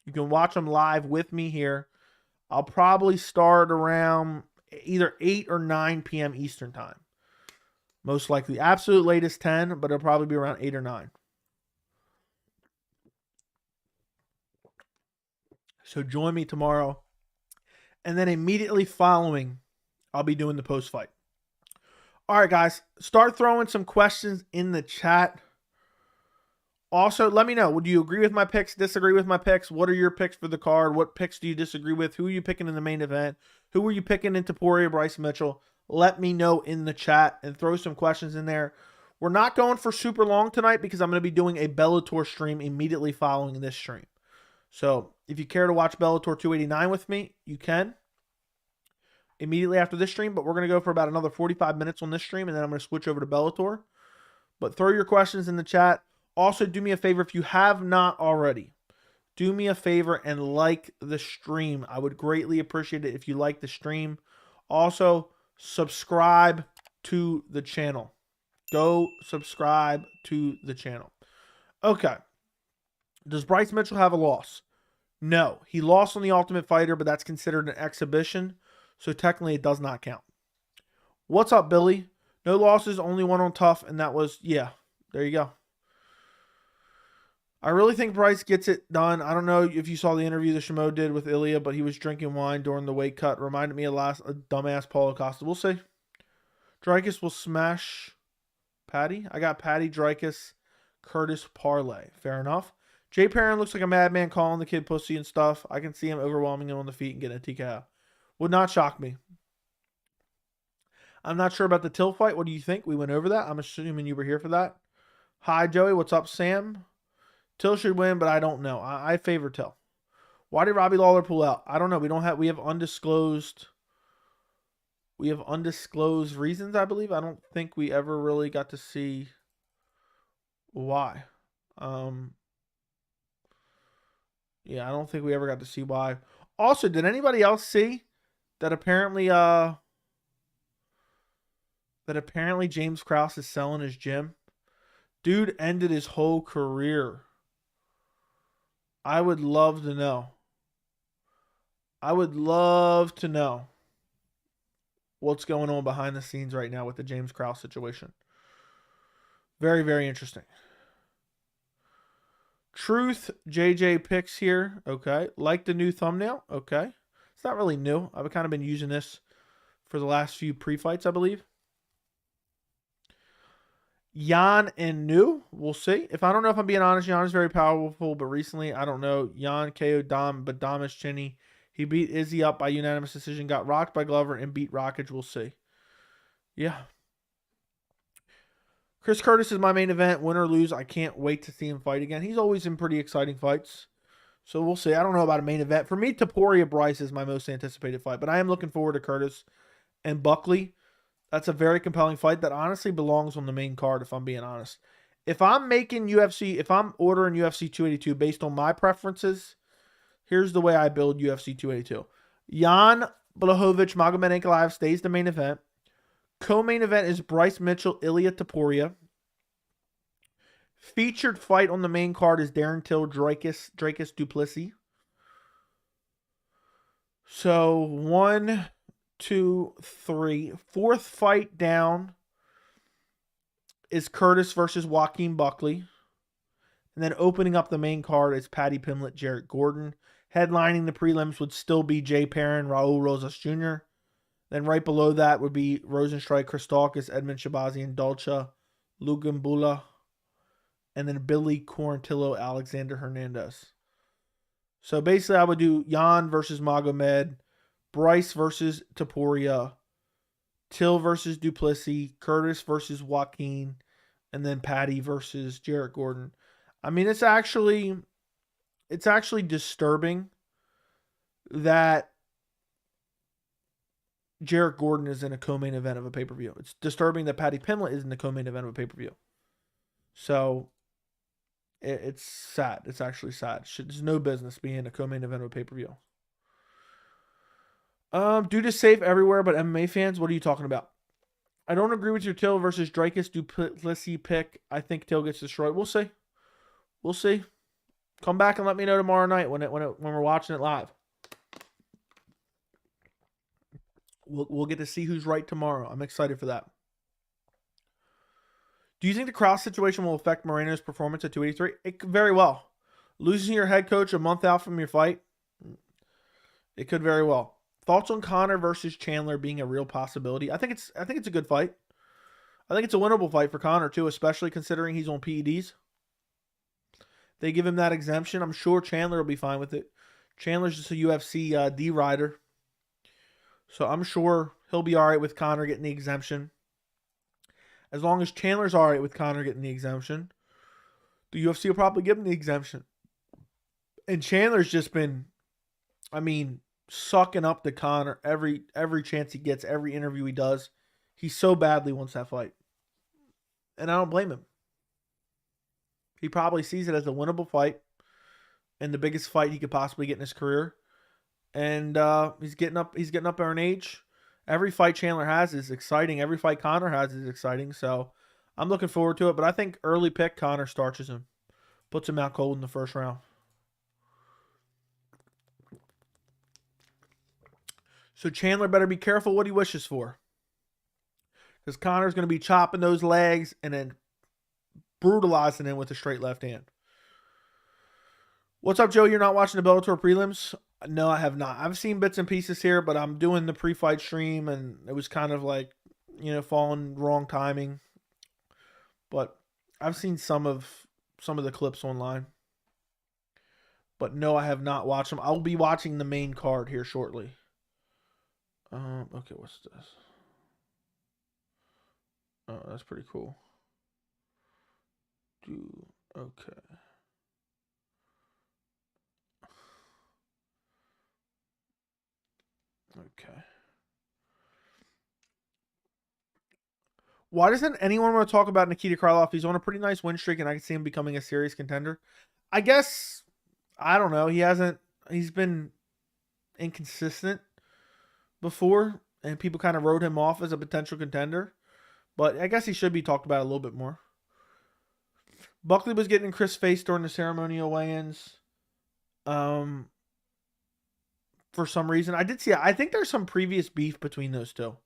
You can watch them live with me here. I'll probably start around either 8 or 9 p.m. Eastern time. Most likely. Absolute latest 10, but it'll probably be around 8 or 9. So join me tomorrow. And then immediately following, I'll be doing the post-fight. All right, guys. Start throwing some questions in the chat. Also, let me know. Would you agree with my picks, disagree with my picks? What are your picks for the card? What picks do you disagree with? Who are you picking in the main event? Who are you picking in Topuria, Bryce, Mitchell? Let me know in the chat and throw some questions in there. We're not going for super long tonight because I'm going to be doing a Bellator stream immediately following this stream. So if you care to watch Bellator 289 with me, you can immediately after this stream. But we're going to go for about another 45 minutes on this stream, and then I'm going to switch over to Bellator. But throw your questions in the chat. Also, do me a favor, if you have not already, do me a favor and like the stream. I would greatly appreciate it if you like the stream. Also, subscribe to the channel. Go subscribe to the channel. Okay. Does Bryce Mitchell have a loss? No. He lost on the Ultimate Fighter, but that's considered an exhibition, so technically it does not count. What's up, Billy? No losses, only one on Tough, and that was, yeah, there you go. I really think Bryce gets it done. I don't know if you saw the interview that Shimo did with Ilia, but he was drinking wine during the weight cut. Reminded me of a dumbass Paulo Costa. We'll see. Dricus will smash Paddy. I got Paddy, Dricus, Curtis, parlay. Fair enough. Jay Perrin looks like a madman calling the kid pussy and stuff. I can see him overwhelming him on the feet and getting a TKO. Would not shock me. I'm not sure about the Till fight. What do you think? We went over that. I'm assuming you were here for that. Hi, Joey. What's up, Sam? Till should win, but I don't know. I favor Till. Why did Robbie Lawler pull out? I don't know. We have undisclosed reasons, I believe. I don't think we ever really got to see why. Yeah, I don't think we ever got to see why. Also, did anybody else see that apparently James Krause is selling his gym? Dude ended his whole career. I would love to know. I would love to know what's going on behind the scenes right now with the James Krause situation. Very, very interesting. Truth JJ picks here. Okay. Like the new thumbnail. Okay. It's not really new. I've kind of been using this for the last few pre-fights, I believe. Jan and New. We'll see. If I don't know if I'm being honest, Jan is very powerful, but recently, I don't know. Jan KO Dom, but Dom is chinny. He beat Izzy up by unanimous decision, got rocked by Glover, and beat Rockage. We'll see. Yeah. Chris Curtis is my main event. Win or lose, I can't wait to see him fight again. He's always in pretty exciting fights. So we'll see. I don't know about a main event. For me, Topuria Bryce is my most anticipated fight. But I am looking forward to Curtis and Buckley. That's a very compelling fight that honestly belongs on the main card, if I'm being honest. If I'm ordering UFC 282 based on my preferences, here's the way I build UFC 282. Jan Blachowicz, Magomed Ankalaev stays the main event. Co-main event is Bryce Mitchell, Ilia Topuria. Featured fight on the main card is Darren Till, Dricus du Plessis. So 1, 2, 3. Fourth fight down is Curtis versus Joaquin Buckley. And then opening up the main card is Paddy Pimblett, Jarrett Gordon. Headlining the prelims would still be Jay Perrin, Raul Rosas Jr. Then right below that would be Rosenstrike, Christakis, Edmund Shabazian, Dolce, Lugambula, and then Billy Quarantillo, Alexander Hernandez. So basically I would do Jan versus Magomed, Bryce versus Topuria, Till versus du Plessis, Curtis versus Joaquin, and then Paddy versus Jarrett Gordon. I mean, it's actually disturbing that Jarrett Gordon is in a co-main event of a pay-per-view. It's disturbing that Paddy Pimblett is in the co-main event of a pay-per-view. So it's sad. It's actually sad. There's no business being a co-main event of a pay-per-view. Dude is safe everywhere but MMA fans. What are you talking about? I don't agree with your Till versus Dricus du Plessis pick. I think Till gets destroyed. We'll see. We'll see. Come back and let me know tomorrow night when we're watching it live. We'll get to see who's right tomorrow. I'm excited for that. Do you think the Krause situation will affect Moreno's performance at 283? It could very well. Losing your head coach a month out from your fight, it could very well. Thoughts on Conor versus Chandler being a real possibility? I think it's a good fight. I think it's a winnable fight for Conor too, especially considering he's on PEDs. They give him that exemption. I'm sure Chandler will be fine with it. Chandler's just a UFC D rider. So I'm sure he'll be all right with Conor getting the exemption. As long as Chandler's all right with Conor getting the exemption, the UFC will probably give him the exemption. And Chandler's just been, sucking up to Conor every chance he gets, every interview he does. He so badly wants that fight. And I don't blame him. He probably sees it as a winnable fight and the biggest fight he could possibly get in his career. And he's getting up there in age. Every fight Chandler has is exciting. Every fight Conor has is exciting. So I'm looking forward to it. But I think early pick, Conor starches him. Puts him out cold in the first round. So Chandler better be careful what he wishes for. Because Conor's going to be chopping those legs and then brutalizing him with a straight left hand. What's up, Joe? You're not watching the Bellator prelims? No, I have not. I've seen bits and pieces here, but I'm doing the pre-fight stream, and it was kind of like, falling wrong timing. But I've seen some of the clips online. But no, I have not watched them. I'll be watching the main card here shortly. Okay, what's this? Oh, that's pretty cool. Okay. Okay. Why doesn't anyone want to talk about Nikita Krylov? He's on a pretty nice win streak, and I can see him becoming a serious contender. I guess, I don't know. He's been inconsistent before, and people kind of wrote him off as a potential contender. But I guess he should be talked about a little bit more. Buckley was getting in Chris' face during the ceremonial weigh-ins. For some reason, I think there's some previous beef between those two.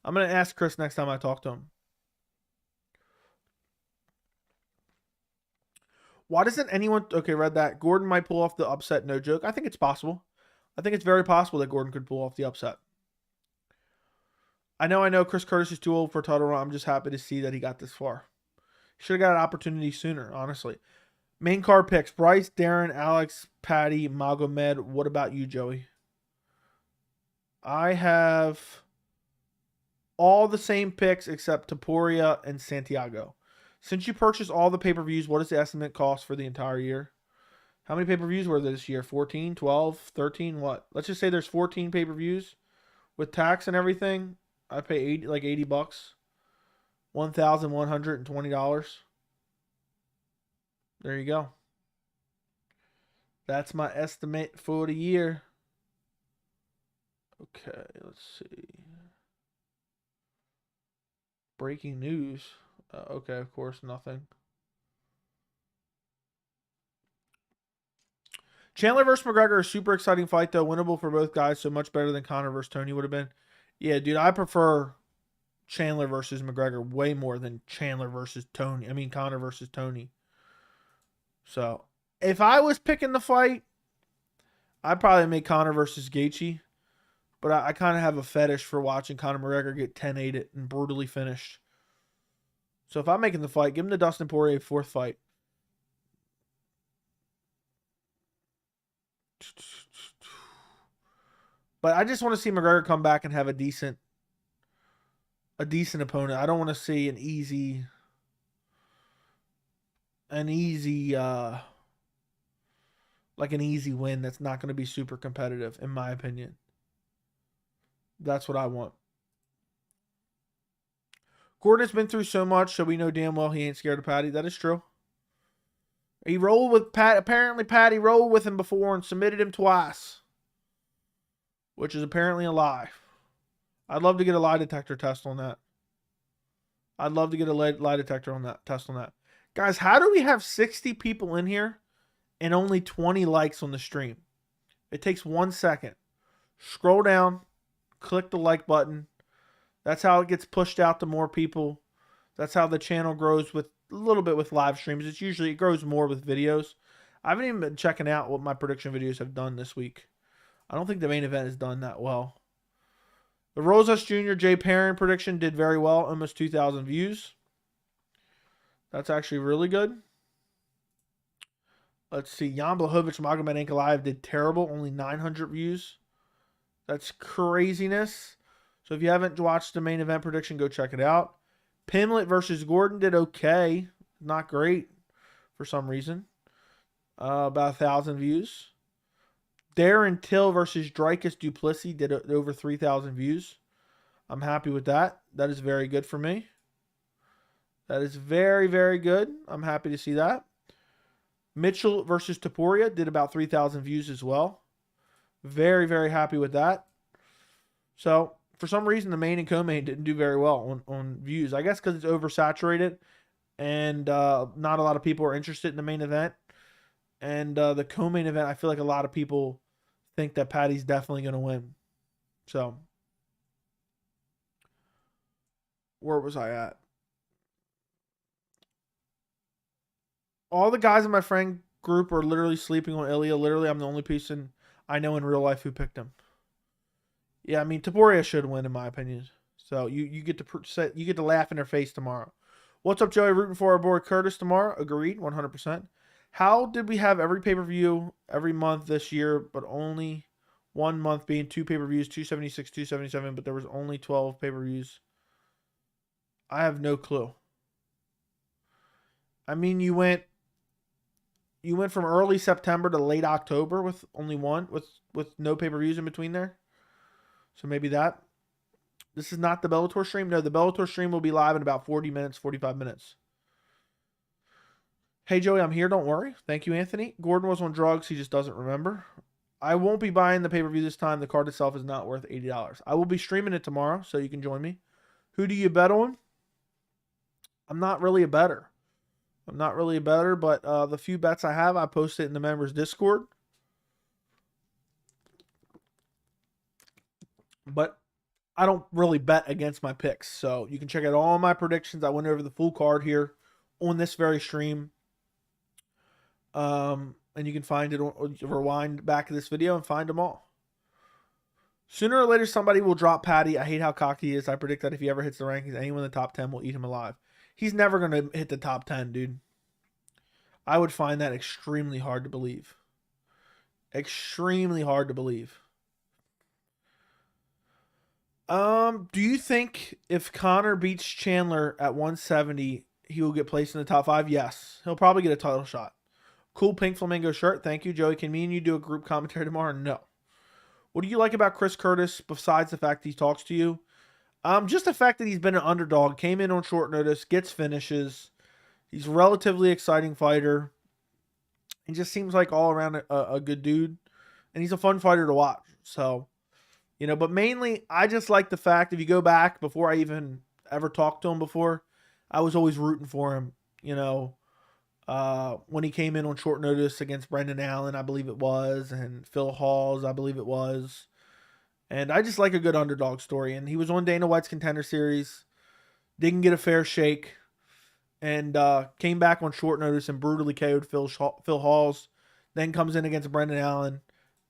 I'm going to ask Chris next time I talk to him. Why doesn't anyone... Okay, read that. Gordon might pull off the upset, no joke. I think it's possible. I think it's very possible that Gordon could pull off the upset. I know Chris Curtis is too old for a title run. I'm just happy to see that he got this far. Should have got an opportunity sooner, honestly. Main card picks. Bryce, Darren, Alex, Paddy, Magomed. What about you, Joey? I have all the same picks except Topuria and Santiago. Since you purchased all the pay-per-views, what is the estimate cost for the entire year? How many pay-per-views were there this year? 14, 12, 13, what? Let's just say there's 14 pay-per-views with tax and everything. I pay $80, $1,120. There you go. That's my estimate for the year. Okay, let's see. Breaking news. Okay, of course, nothing. Chandler versus McGregor, a super exciting fight, though. Winnable for both guys, so much better than Conor versus Tony would have been. Yeah, dude, I prefer Chandler versus McGregor way more than Chandler versus Tony. I mean, Conor versus Tony. So, if I was picking the fight, I'd probably make Conor versus Gaethje. But I kind of have a fetish for watching Conor McGregor get 10-8'd and brutally finished. So if I'm making the fight, give him the Dustin Poirier fourth fight. But I just want to see McGregor come back and have a decent opponent. I don't want to see an easy win that's not going to be super competitive, in my opinion. That's what I want. Gordon's been through so much, so we know damn well he ain't scared of Paddy. That is true. He rolled with Pat. Apparently, Paddy rolled with him before and submitted him twice, which is apparently a lie. I'd love to get a lie detector test on that. I'd love to get a lie detector on that test on that. Guys, how do we have 60 people in here and only 20 likes on the stream? It takes 1 second. Scroll down, click the like button. That's how it gets pushed out to more people. That's how the channel grows with a little bit with live streams. It grows more with videos. I haven't even been checking out what my prediction videos have done this week. I don't think the main event has done that well. The Rosas Jr. Jay Perrin prediction did very well, almost 2,000 views. That's actually really good. Let's see. Jan Blachowicz, Magomed Ankalaev did terrible, only 900 views. That's craziness. So if you haven't watched the main event prediction, go check it out. Pimblett versus Gordon did okay. Not great for some reason. About 1,000 views. Darren Till versus Dricus Plessi did over 3,000 views. I'm happy with that. That is very good for me. That is very, very good. I'm happy to see that. Mitchel versus Topuria did about 3,000 views as well. Very, very happy with that. So, for some reason, the main and co-main didn't do very well on views. I guess because it's oversaturated and not a lot of people are interested in the main event. And the co-main event, I feel like a lot of people think that Paddy's definitely going to win. So, where was I at? All the guys in my friend group are literally sleeping on Ilia. Literally, I'm the only person I know in real life who picked him. Yeah, I mean, Topuria should win, in my opinion. So you get to laugh in their face tomorrow. What's up, Joey? Rooting for our boy Curtis tomorrow. Agreed, 100%. How did we have every pay-per-view every month this year, but only 1 month being 2 pay-per-views, 276, 277, but there was only 12 pay-per-views? I have no clue. I mean, you went from early September to late October with only one, with no pay-per-views in between there. So maybe that. This is not the Bellator stream. No, the Bellator stream will be live in about 40 minutes, 45 minutes. Hey, Joey, I'm here. Don't worry. Thank you, Anthony. Gordon was on drugs. He just doesn't remember. I won't be buying the pay-per-view this time. The card itself is not worth $80. I will be streaming it tomorrow, so you can join me. Who do you bet on? I'm not really a bettor. But the few bets I have, I posted in the members Discord. But I don't really bet against my picks. So you can check out all my predictions. I went over the full card here on this very stream. And you can find it, rewind back to this video and find them all. Sooner or later, somebody will drop Paddy. I hate how cocky he is. I predict that if he ever hits the rankings, anyone in the top 10 will eat him alive. He's never going to hit the top 10, dude. I would find that extremely hard to believe. Extremely hard to believe. Do you think if Conor beats Chandler at 170, he will get placed in the top 5? Yes. He'll probably get a title shot. Cool pink flamingo shirt. Thank you, Joey. Can me and you do a group commentary tomorrow? No. What do you like about Chris Curtis besides the fact he talks to you? Just the fact that he's been an underdog, came in on short notice, gets finishes. He's a relatively exciting fighter. He just seems like all around a good dude. And he's a fun fighter to watch. So, but mainly I just like the fact, if you go back before I even ever talked to him before, I was always rooting for him, when he came in on short notice against Brendan Allen, I believe it was, and Phil Halls, I believe it was. And I just like a good underdog story. And he was on Dana White's Contender Series, didn't get a fair shake, and came back on short notice and brutally KO'd Phil Halls. Then comes in against Brendan Allen,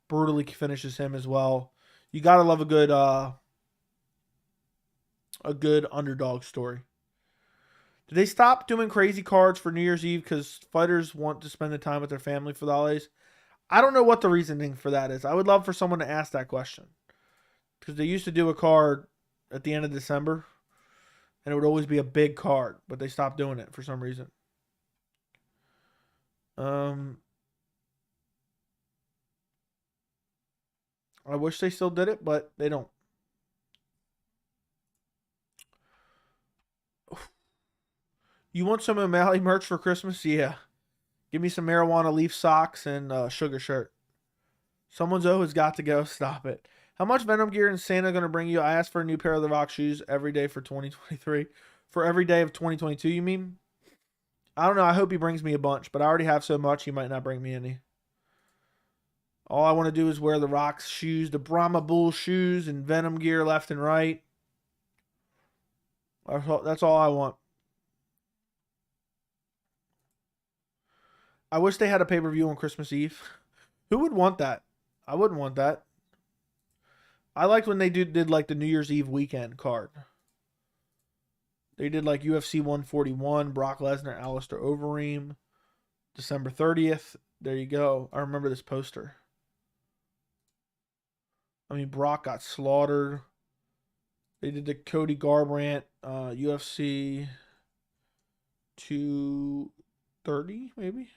brutally finishes him as well. You gotta love a good underdog story. Did they stop doing crazy cards for New Year's Eve because fighters want to spend the time with their family for the holidays? I don't know what the reasoning for that is. I would love for someone to ask that question. Because they used to do a card at the end of December, and it would always be a big card, but they stopped doing it for some reason. I wish they still did it, but they don't. You want some O'Malley merch for Christmas? Yeah. Give me some marijuana leaf socks and sugar shirt. Someone's has got to go. Stop it. How much Venom gear is Santa going to bring you? I asked for a new pair of the Rock shoes every day for 2023. For every day of 2022, you mean? I don't know. I hope he brings me a bunch, but I already have so much he might not bring me any. All I want to do is wear the Rock's shoes, the Brahma Bull shoes, and Venom gear left and right. That's all I want. I wish they had a pay-per-view on Christmas Eve. Who would want that? I wouldn't want that. I liked when they did like the New Year's Eve weekend card. They did like UFC 141, Brock Lesnar, Alistair Overeem, December 30th. There you go. I remember this poster. I mean, Brock got slaughtered. They did the Cody Garbrandt UFC 230, maybe?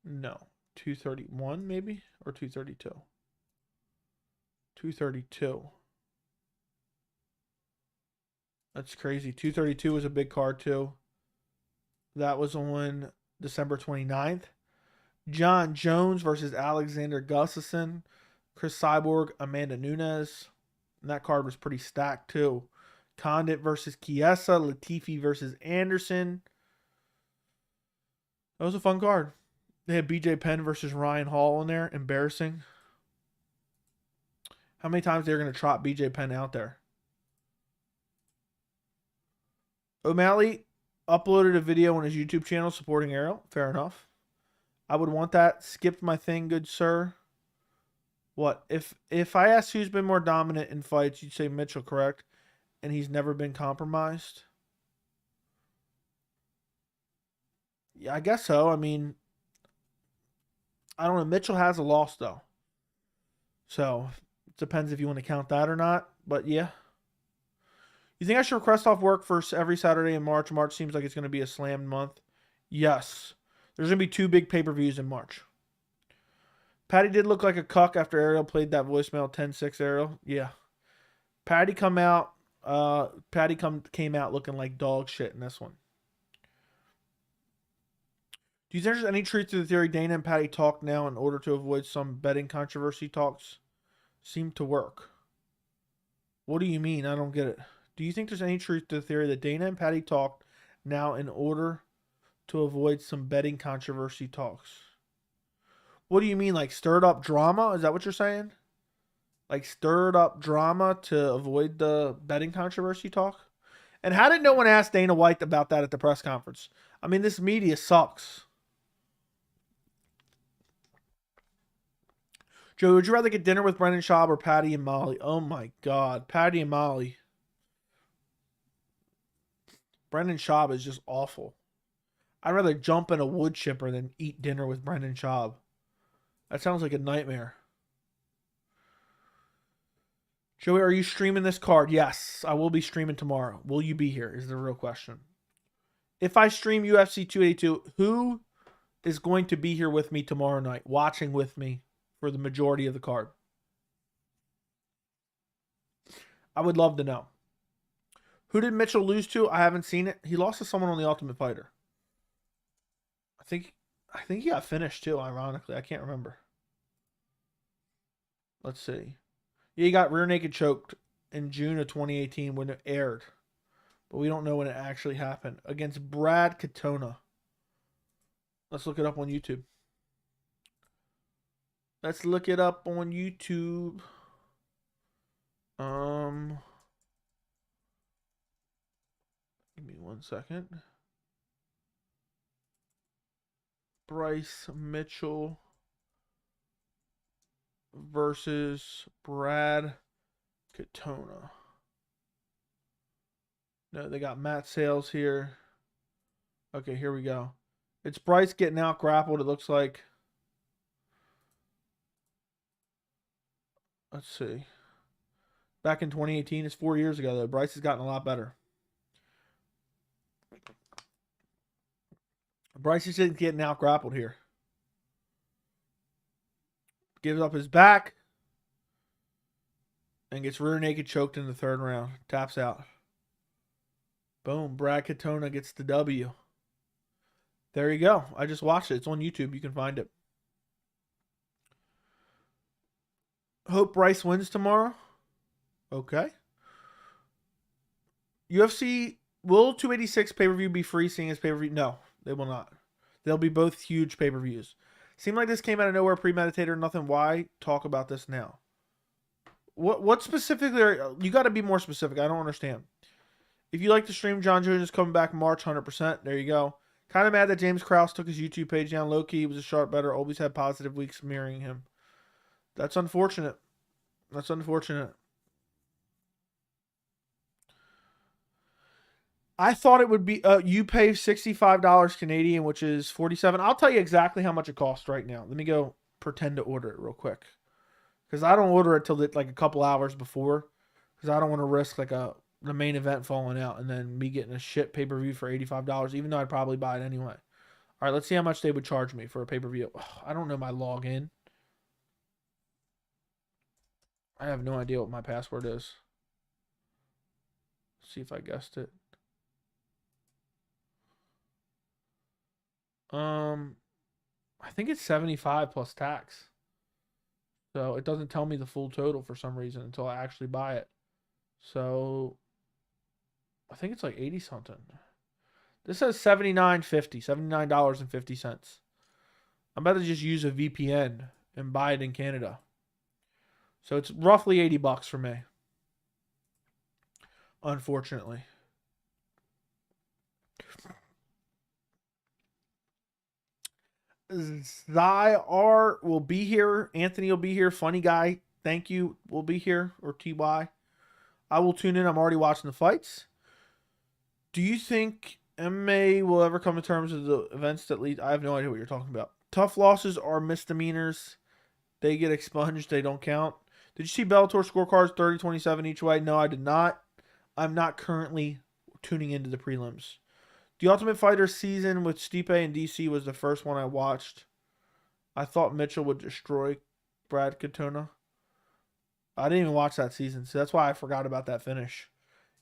No. 231, maybe? Or 232? 232. That's crazy. 232 was a big card, too. That was on December 29th. John Jones versus Alexander Gustafsson. Chris Cyborg, Amanda Nunes. And that card was pretty stacked, too. Condit versus Chiesa. Latifi versus Anderson. That was a fun card. They had BJ Penn versus Ryan Hall in there. Embarrassing. How many times they're going to trot BJ Penn out there? O'Malley, uploaded a video on his YouTube channel supporting Ariel. Fair enough. I would want that. Skipped my thing, good sir. What? If I asked who's been more dominant in fights, you'd say Mitchell, correct? And he's never been compromised? Yeah, I guess so. I mean, I don't know. Mitchell has a loss, though. So, it depends if you want to count that or not. But, yeah. You think I should request off work for every Saturday in March? March seems like it's going to be a slammed month. Yes. There's going to be 2 big pay-per-views in March. Paddy did look like a cuck after Ariel played that voicemail 10-6 Ariel. Yeah. Paddy came out looking like dog shit in this one. Do you think there's any truth to the theory Dana and Paddy talk now in order to avoid some betting controversy talks? Seem to work. What do you mean? I don't get it. Do you think there's any truth to the theory that Dana and Paddy talked now in order to avoid some betting controversy talks? What do you mean, like stirred up drama? Is that what you're saying? Like stirred up drama to avoid the betting controversy talk? And how did no one ask Dana White about that at the press conference? I mean, this media sucks. Joe, would you rather get dinner with Brendan Schaub or Paddy and Molly? Oh my God, Paddy and Molly. Brendan Schaub is just awful. I'd rather jump in a wood chipper than eat dinner with Brendan Schaub. That sounds like a nightmare. Joey, are you streaming this card? Yes, I will be streaming tomorrow. Will you be here is the real question. If I stream UFC 282, who is going to be here with me tomorrow night, watching with me for the majority of the card? I would love to know. Who did Mitchell lose to? I haven't seen it. He lost to someone on The Ultimate Fighter. I think he got finished too, ironically. I can't remember. Let's see. Yeah, he got rear naked choked in June of 2018 when it aired. But we don't know when it actually happened. Against Brad Katona. Let's look it up on YouTube. Let's look it up on YouTube. Give me 1 second. Bryce Mitchell versus Brad Katona. No, they got Matt Sales here. Okay, here we go. It's Bryce getting out grappled, it looks like. Let's see. Back in 2018, it's 4 years ago, though. Bryce has gotten a lot better. Bryce is just getting out grappled here. Gives up his back. And gets rear naked choked in the 3rd round. Taps out. Boom. Brad Katona gets the W. There you go. I just watched it. It's on YouTube. You can find it. Hope Bryce wins tomorrow. Okay. UFC, will 286 pay-per-view be free seeing as pay-per-view? No, they will not. They'll be both huge pay-per-views. Seemed like this came out of nowhere, premeditated or nothing. Why talk about this now? What specifically you got to be more specific. I don't understand. If you like to stream, John Jones is coming back March 100%. There you go. Kind of mad that James Krause took his YouTube page down. Low-key, he was a sharp bettor. Always had positive weeks mirroring him. That's unfortunate. That's unfortunate. I thought it would be, you pay $65 Canadian, which is 47. I'll tell you exactly how much it costs right now. Let me go pretend to order it real quick. Because I don't order it till like a couple hours before. Because I don't want to risk like the main event falling out and then me getting a shit pay-per-view for $85, even though I'd probably buy it anyway. All right, let's see how much they would charge me for a pay-per-view. I don't know my login. I have no idea what my password is. Let's see if I guessed it. I think it's 75 plus tax. So it doesn't tell me the full total for some reason until I actually buy it. So I think it's like 80 something. This says $79.50, $79.50. I'm about to just use a VPN and buy it in Canada. So it's roughly $80 for me. Unfortunately. Zyr will be here. Anthony will be here. Funny guy. Thank you. Will be here. Or TY. I will tune in. I'm already watching the fights. Do you think MMA will ever come to terms with the events that lead? I have no idea what you're talking about. Tough losses are misdemeanors. They get expunged. They don't count. Did you see Bellator scorecards 30-27 each way? No, I did not. I'm not currently tuning into the prelims. The Ultimate Fighter season with Stipe and DC was the first one I watched. I thought Mitchell would destroy Brad Katona. I didn't even watch that season, so that's why I forgot about that finish.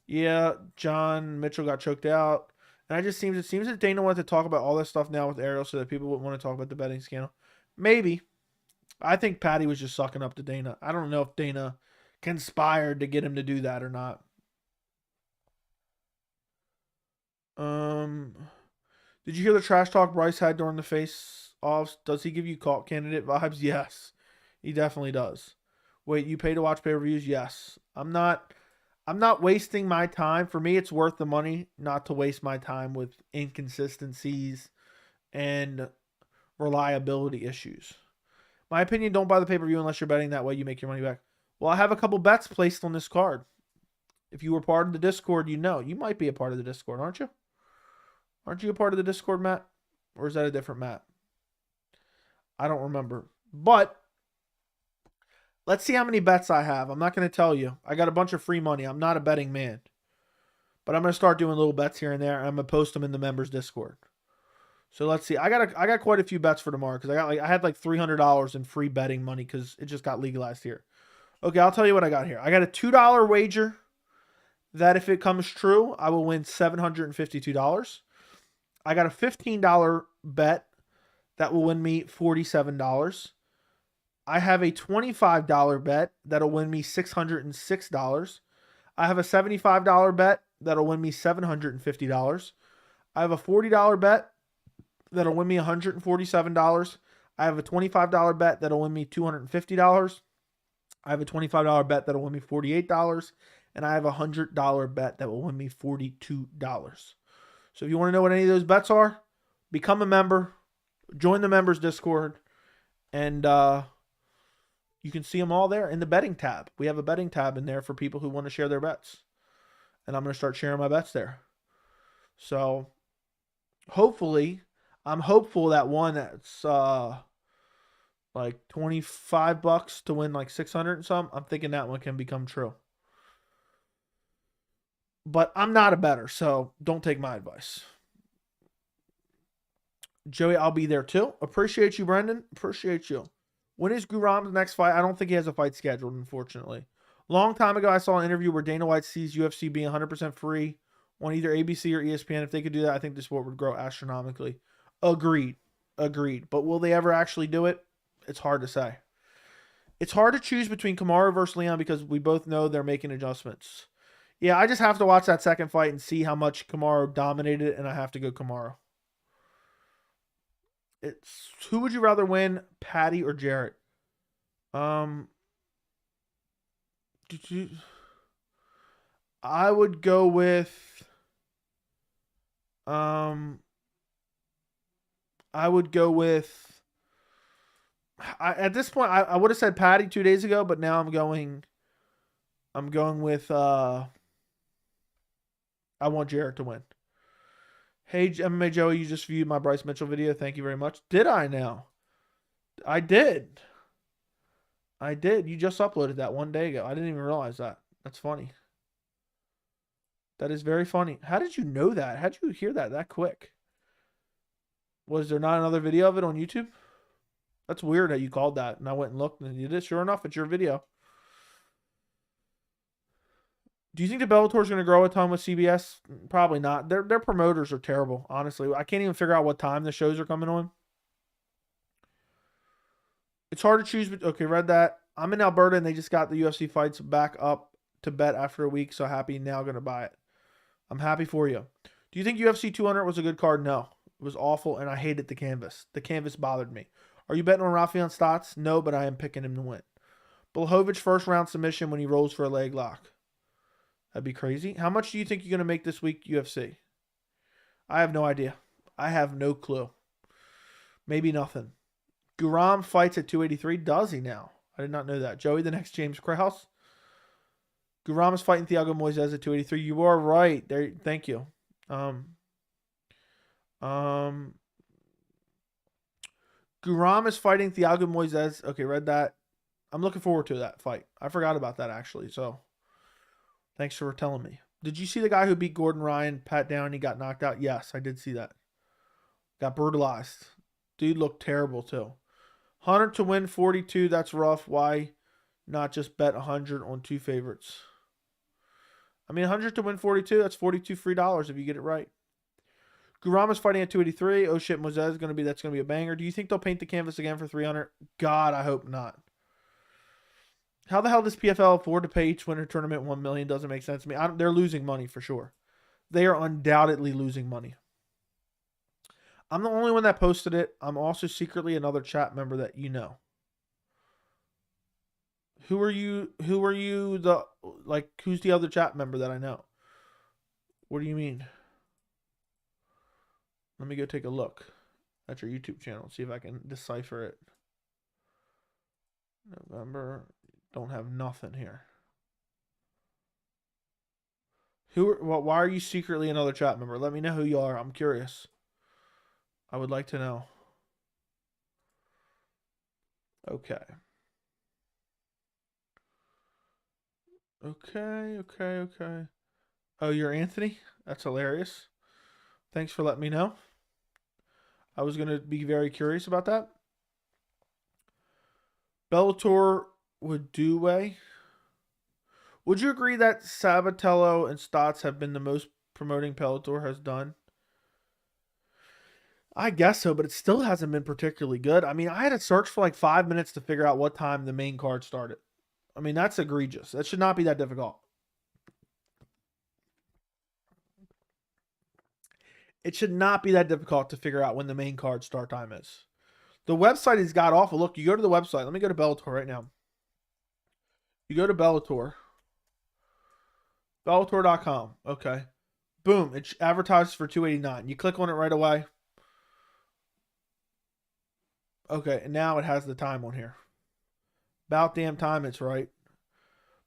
Yeah, John Mitchell got choked out. And it seems that Dana wanted to talk about all this stuff now with Ariel so that people wouldn't want to talk about the betting scandal. Maybe. I think Paddy was just sucking up to Dana. I don't know if Dana conspired to get him to do that or not. Did you hear the trash talk Bryce had during the face-offs? Does he give you cult candidate vibes? Yes, he definitely does. Wait, you pay to watch pay-per-views? Yes. I'm not wasting my time. For me, it's worth the money not to waste my time with inconsistencies and reliability issues. My opinion, don't buy the pay-per-view unless you're betting that way you make your money back. Well, I have a couple bets placed on this card. If you were part of the Discord, you know. You might be a part of the Discord, aren't you? Aren't you a part of the Discord, Matt? Or is that a different Matt? I don't remember. But let's see how many bets I have. I'm not going to tell you. I got a bunch of free money. I'm not a betting man. But I'm going to start doing little bets here and there. I'm going to post them in the members Discord. So let's see. I got quite a few bets for tomorrow because I had like $300 in free betting money because it just got legalized here. Okay, I'll tell you what I got here. I got a $2 wager that if it comes true, I will win $752. I got a $15 bet that will win me $47. I have a $25 bet that'll win me $606. I have a $75 bet that'll win me $750. I have a $40 bet that'll win me $147. I have a $25 bet that'll win me $250. I have a $25 bet that'll win me $48. And I have a $100 bet that will win me $42. So if you want to know what any of those bets are, become a member, join the members Discord, and you can see them all there in the betting tab. We have a betting tab in there for people who want to share their bets. And I'm going to start sharing my bets there. So hopefully, I'm hopeful that one that's like $25 to win like 600 and something, I'm thinking that one can become true. But I'm not a bettor, so don't take my advice. Joey, I'll be there too. Appreciate you, Brendan. Appreciate you. When is Guram's next fight? I don't think he has a fight scheduled, unfortunately. Long time ago, I saw an interview where Dana White sees UFC being 100% free on either ABC or ESPN. If they could do that, I think the sport would grow astronomically. Agreed. But will they ever actually do it? It's hard to say. It's hard to choose between Kamaru versus Leon because we both know they're making adjustments. Yeah, I just have to watch that second fight and see how much Kamaru dominated, and I have to go Kamaru. It's who would you rather win, Paddy or Jarrett? I would go with at this point I would have said Paddy 2 days ago, but now I'm going with I want Jarrett to win. Hey, MMA Joey, you just viewed my Bryce Mitchell video. Thank you very much. Did I now? I did. You just uploaded that 1 day ago. I didn't even realize that. That's funny. That is very funny. How did you know that? How did you hear that quick? Was there not another video of it on YouTube? That's weird that you called that. And I went and looked and you did. Sure enough, it's your video. Do you think the Bellator is going to grow a ton with CBS? Probably not. Their promoters are terrible, honestly. I can't even figure out what time the shows are coming on. It's hard to choose. Okay, read that. I'm in Alberta, and they just got the UFC fights back up to bet after a week, so happy now going to buy it. I'm happy for you. Do you think UFC 200 was a good card? No. It was awful, and I hated the canvas. The canvas bothered me. Are you betting on Rafael Stotts? No, but I am picking him to win. Blachowicz first-round submission when he rolls for a leg lock. That'd be crazy. How much do you think you're going to make this week, UFC? I have no idea. I have no clue. Maybe nothing. Guram fights at 283. Does he now? I did not know that. Joey, the next James Krause. Guram is fighting Thiago Moises at 283. You are right. There. Thank you. Guram is fighting Thiago Moises. Okay, read that. I'm looking forward to that fight. I forgot about that, actually. So, thanks for telling me. Did you see the guy who beat Gordon Ryan, Pat down, he got knocked out? Yes, I did see that. Got brutalized. Dude looked terrible, too. Hunter to win 42. That's rough. Why not just bet 100 on two favorites? I mean, 100 to win 42. That's 42 free dollars if you get it right. Gurama's fighting at 283. Oh shit, Moises is gonna be a banger. Do you think they'll paint the canvas again for 300? God, I hope not. How the hell does PFL afford to pay each winner tournament $1 million? Doesn't make sense to me. They're losing money for sure. They are undoubtedly losing money. I'm the only one that posted it. I'm also secretly another chat member that you know. Who are you? Who's the other chat member that I know? What do you mean? Let me go take a look at your YouTube channel. See if I can decipher it. November. Don't have nothing here. Why are you secretly another chat member? Let me know who you are. I'm curious. I would like to know. Okay. Okay. Oh, you're Anthony? That's hilarious. Thanks for letting me know. I was going to be very curious about that. Bellator would do way. Would you agree that Sabatello and Stotts have been the most promoting Bellator has done? I guess so, but it still hasn't been particularly good. I mean, I had to search for like 5 minutes to figure out what time the main card started. I mean, that's egregious. That should not be that difficult. It should not be that difficult to figure out when the main card start time is. The website has got awful. Look, you go to the website. Let me go to Bellator right now. You go to Bellator. Bellator.com. Okay. Boom. It advertises for $289. You click on it right away. Okay, and now it has the time on here. About damn time it's right.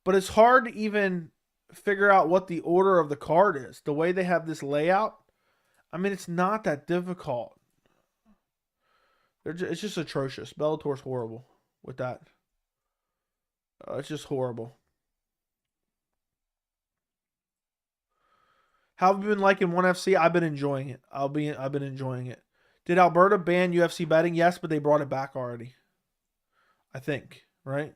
But it's hard to even figure out what the order of the card is. The way they have this layout, I mean, it's not that difficult. It's just atrocious. Bellator's horrible with that. It's just horrible. How have you been liking ONE FC? I've been enjoying it. I've been enjoying it. Did Alberta ban UFC betting? Yes, but they brought it back already. I think, right?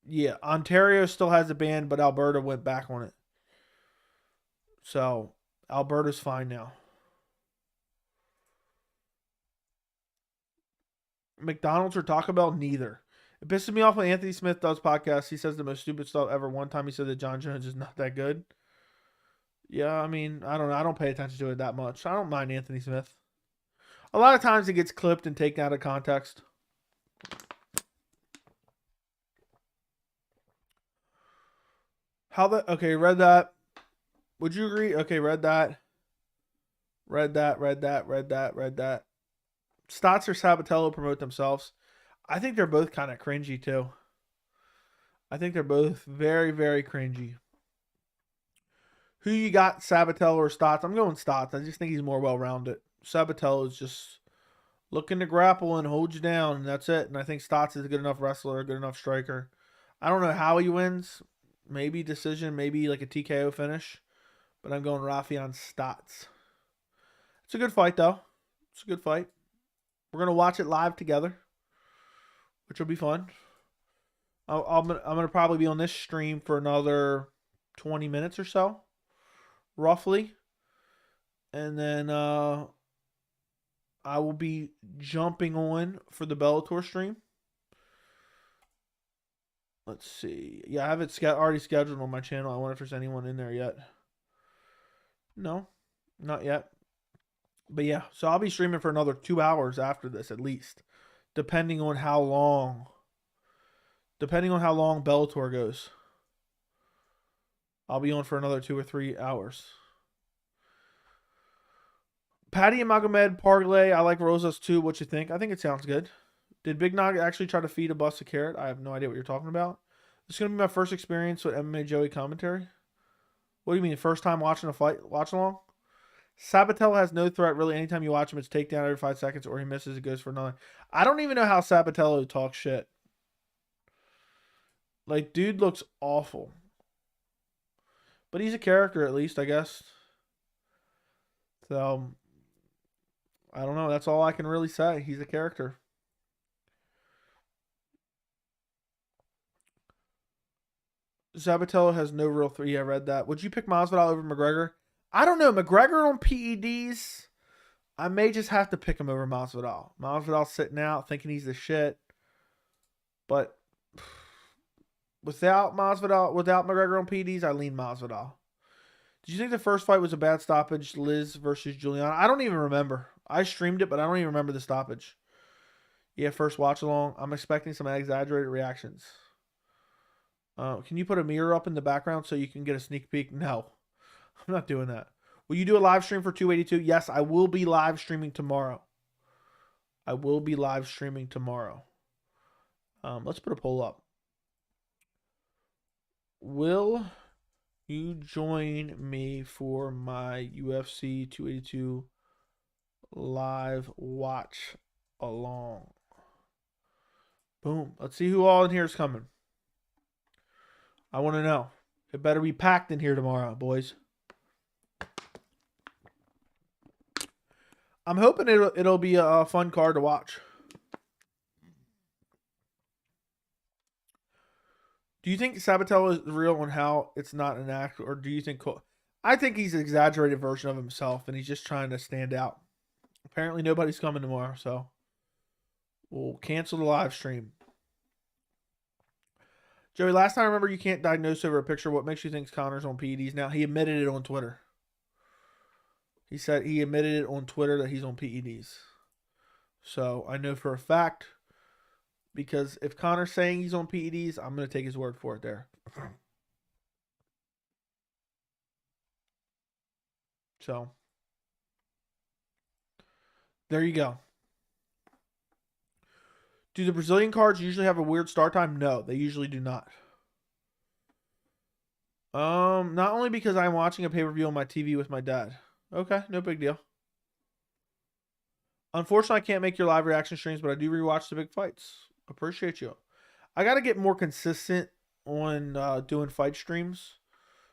Yeah, Ontario still has a ban, but Alberta went back on it. So, Alberta's fine now. McDonald's or Taco Bell? Neither. It pisses me off when Anthony Smith does podcasts. He says the most stupid stuff ever. One time he said that John Jones is not that good. Yeah, I mean, I don't know. I don't pay attention to it that much. I don't mind Anthony Smith. A lot of times it gets clipped and taken out of context. Okay, read that. Would you agree? Okay, read that. Read that. Stotts or Sabatello promote themselves. I think they're both kind of cringy too. I think they're both very, very cringy. Who you got, Sabatello or Stotts? I'm going Stotts. I just think he's more well-rounded. Sabatello is just looking to grapple and hold you down, and that's it. And I think Stotts is a good enough wrestler, a good enough striker. I don't know how he wins. Maybe decision, maybe like a TKO finish. But I'm going Rafion Stotts. It's a good fight, though. It's a good fight. We're going to watch it live together, which will be fun. I'm going to probably be on this stream for another 20 minutes or so, roughly. And then I will be jumping on for the Bellator stream. Let's see. Yeah, I have it already scheduled on my channel. I wonder if there's anyone in there yet. No, not yet. But yeah, so I'll be streaming for another 2 hours after this at least, depending on how long Bellator goes. I'll be on for another 2 or 3 hours. Paddy and Magomed parlay. I like Rosas too. What you think? I think it sounds good. Did Big Nog actually try to feed a bus a carrot? I have no idea what you're talking about. This is gonna be my first experience with MMA Joey commentary. What do you mean? First time watching a fight, watch along? Sabatello has no threat really. Anytime you watch him, it's takedown every 5 seconds, or he misses, it goes for another. I don't even know how Sabatello talks shit. Like, dude looks awful. But he's a character at least, I guess. So, I don't know. That's all I can really say. He's a character. Sabatello has no real threat. Yeah, I read that. Would you pick Masvidal over McGregor? I don't know. McGregor on PEDs, I may just have to pick him over Masvidal. Masvidal's sitting out thinking he's the shit. But without McGregor on PEDs, I lean Masvidal. Did you think the first fight was a bad stoppage, Liz versus Juliana? I don't even remember. I streamed it, but I don't even remember the stoppage. Yeah, first watch along. I'm expecting some exaggerated reactions. Can you put a mirror up in the background so you can get a sneak peek? No, I'm not doing that. Will you do a live stream for 282? Yes, I will be live streaming tomorrow. Let's put a poll up. Will you join me for my UFC 282 live watch along? Boom. Let's see who all in here is coming. I want to know. It better be packed in here tomorrow, boys. I'm hoping it'll be a fun card to watch. Do you think Sabatello is real on how it's not an act, or do you think? I think he's an exaggerated version of himself, and he's just trying to stand out. Apparently, nobody's coming tomorrow, so we'll cancel the live stream. Joey, last time I remember you can't diagnose over a picture. What makes you think Connor's on PEDs now? He admitted it on Twitter. He said he admitted it on Twitter that he's on PEDs. So I know for a fact, because if Connor's saying he's on PEDs, I'm going to take his word for it there. So there you go. Do the Brazilian cards usually have a weird start time? No, they usually do not. Not only because I'm watching a pay-per-view on my TV with my dad. Okay, no big deal. Unfortunately, I can't make your live reaction streams, but I do rewatch the big fights. Appreciate you. I got to get more consistent on doing fight streams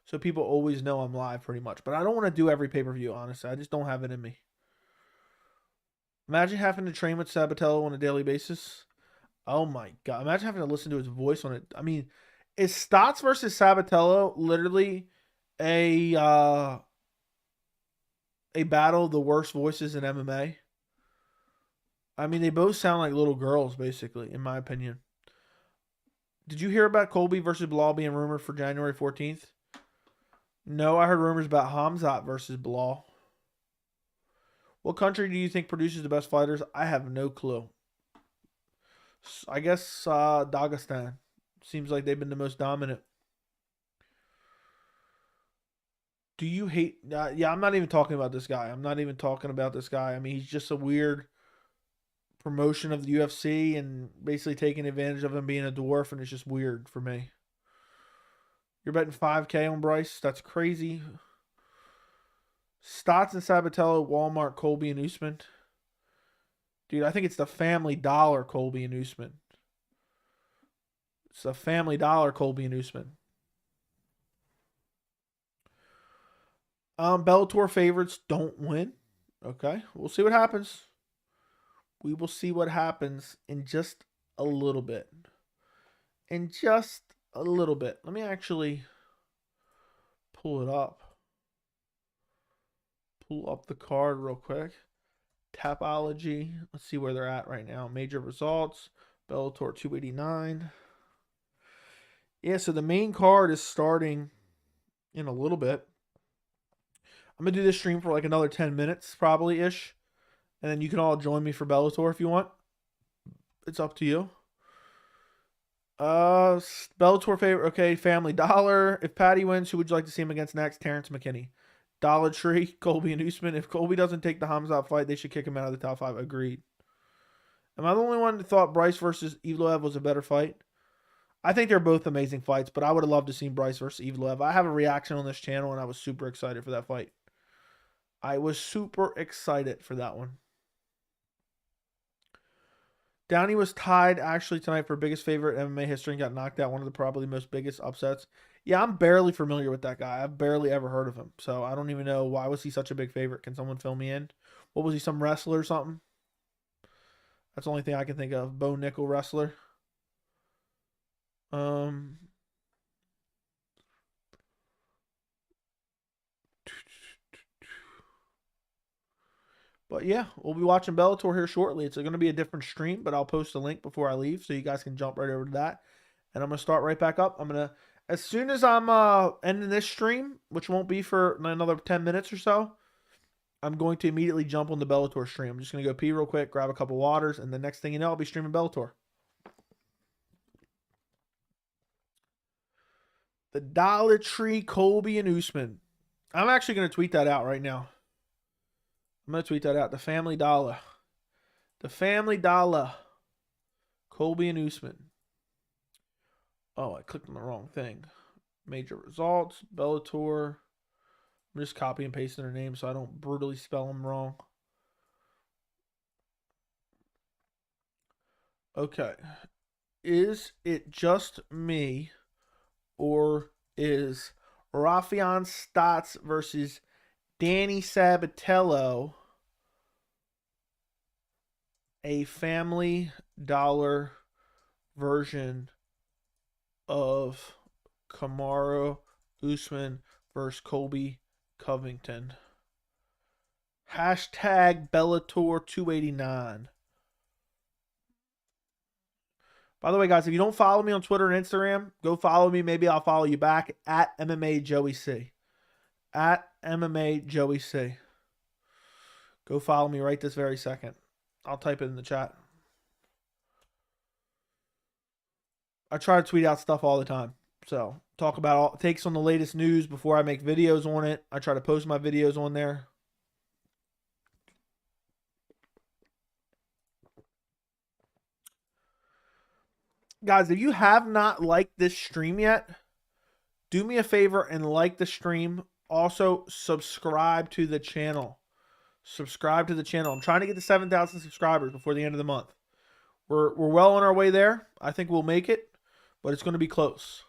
so people always know I'm live pretty much. But I don't want to do every pay-per-view, honestly. I just don't have it in me. Imagine having to train with Sabatello on a daily basis. Oh my God. Imagine having to listen to his voice on it. I mean, is Stotts versus Sabatello literally a battle of the worst voices in MMA? I mean, they both sound like little girls, basically, in my opinion. Did you hear about Colby versus Bilal being rumored for January 14th? No, I heard rumors about Hamzat versus Bilal. What country do you think produces the best fighters? I have no clue. I guess Dagestan. Seems like they've been the most dominant. Do you hate... yeah, I'm not even talking about this guy. I mean, he's just a weird promotion of the UFC and basically taking advantage of him being a dwarf, and it's just weird for me. You're betting 5K on Bryce? That's crazy. Stotts and Sabatello, Walmart, Colby, and Usman. Dude, I think it's the Family Dollar, Colby and Usman. It's the Family Dollar, Colby and Usman. Bellator favorites don't win. Okay, we'll see what happens. We will see what happens in just a little bit. Let me actually pull it up. Pull up the card real quick. Tapology. Let's see where they're at right now. Major results. Bellator 289. Yeah, so the main card is starting in a little bit. I'm going to do this stream for like another 10 minutes, probably-ish. And then you can all join me for Bellator if you want. It's up to you. Bellator favorite. Okay, Family Dollar. If Paddy wins, who would you like to see him against next? Terrence McKinney. Dollar Tree, Colby and Usman. If Colby doesn't take the Hamzat fight, they should kick him out of the top 5. Agreed. Am I the only one that thought Bryce versus Evloev was a better fight? I think they're both amazing fights, but I would have loved to see Bryce versus Evloev. I have a reaction on this channel, and I was super excited for that fight. I was super excited for that one. Downey was tied actually tonight for biggest favorite MMA history and got knocked out. One of the probably most biggest upsets. Yeah, I'm barely familiar with that guy. I've barely ever heard of him. So I don't even know why was he such a big favorite. Can someone fill me in? What was he, some wrestler or something? That's the only thing I can think of. Bo Nickel wrestler. But yeah, we'll be watching Bellator here shortly. It's going to be a different stream, but I'll post a link before I leave so you guys can jump right over to that. And I'm going to start right back up. I'm going to, as soon as I'm ending this stream, which won't be for another 10 minutes or so, I'm going to immediately jump on the Bellator stream. I'm just going to go pee real quick, grab a couple waters, and the next thing you know, I'll be streaming Bellator. The Dollar Tree, Colby and Usman. I'm actually going to tweet that out right now. I'm going to tweet that out. The Family Dollar. The Family Dollar. Colby and Usman. Oh, I clicked on the wrong thing. Major results. Bellator. I'm just copy and pasting their names so I don't brutally spell them wrong. Okay. Is it just me, or is Rafion Stotts versus Danny Sabatello a Family Dollar version of Kamaru Usman versus Colby Covington? Hashtag Bellator 289. By the way, guys, if you don't follow me on Twitter and Instagram, go follow me. Maybe I'll follow you back at MMA Joey C. At MMA Joey C. Go follow me right this very second. I'll type it in the chat. I try to tweet out stuff all the time. So, talk about all takes on the latest news before I make videos on it. I try to post my videos on there. Guys, if you have not liked this stream yet, do me a favor and like the stream. Also, subscribe to the channel. Subscribe to the channel. I'm trying to get to 7,000 subscribers before the end of the month. We're well on our way there. I think we'll make it, but it's going to be close.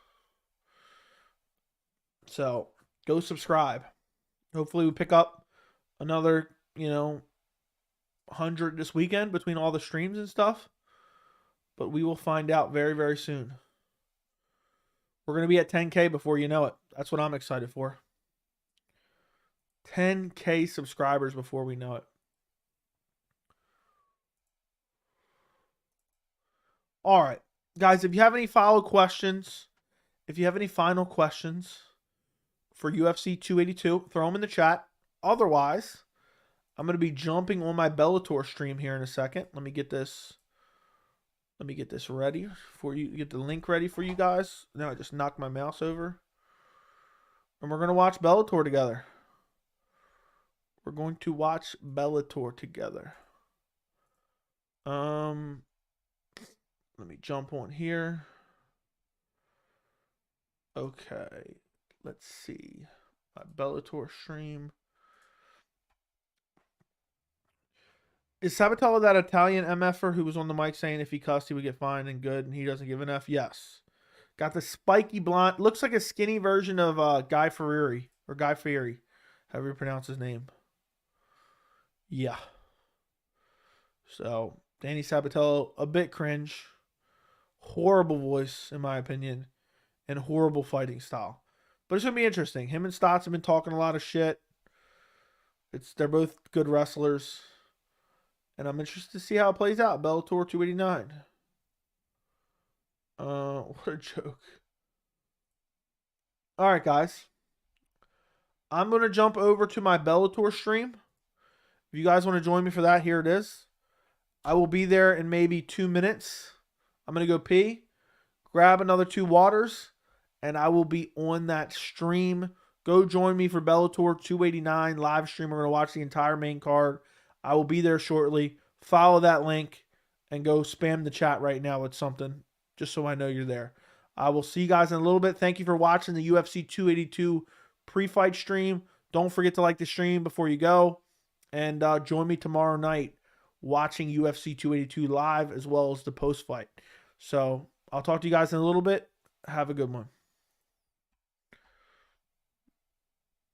So, go subscribe. Hopefully we pick up another, 100 this weekend between all the streams and stuff. But we will find out very, very soon. We're going to be at 10K before you know it. That's what I'm excited for. 10K subscribers before we know it. All right. Guys, if you have any final questions, if you have any final questions for UFC 282, throw them in the chat. Otherwise, I'm going to be jumping on my Bellator stream here in a second. Let me get this ready for you. Get the link ready for you guys. Now I just knocked my mouse over. And we're going to watch Bellator together. We're going to watch Bellator together. Let me jump on here. Okay. Let's see. My Bellator stream. Is Sabatello that Italian MFer who was on the mic saying if he cussed he would get fined and good and he doesn't give an F? Yes. Got the spiky blonde. Looks like a skinny version of Guy Fieri. Or Guy Fieri. However you pronounce his name. Yeah. So, Danny Sabatello, a bit cringe. Horrible voice, in my opinion. And horrible fighting style. But it's going to be interesting. Him and Stotts have been talking a lot of shit. They're both good wrestlers. And I'm interested to see how it plays out. Bellator 289. What a joke. All right, guys. I'm going to jump over to my Bellator stream. If you guys want to join me for that, here it is. I will be there in maybe 2 minutes. I'm going to go pee, grab another 2 waters, and I will be on that stream Go join me for Bellator 289 live stream. We're going to watch the entire main card. I will be there shortly. Follow that link and go spam the chat right now with something just so I know you're there. I will see you guys in a little bit. Thank you for watching the UFC 282 pre-fight stream. Don't forget to like the stream before you go. And join me tomorrow night watching UFC 282 live as well as the post-fight. So I'll talk to you guys in a little bit. Have a good one.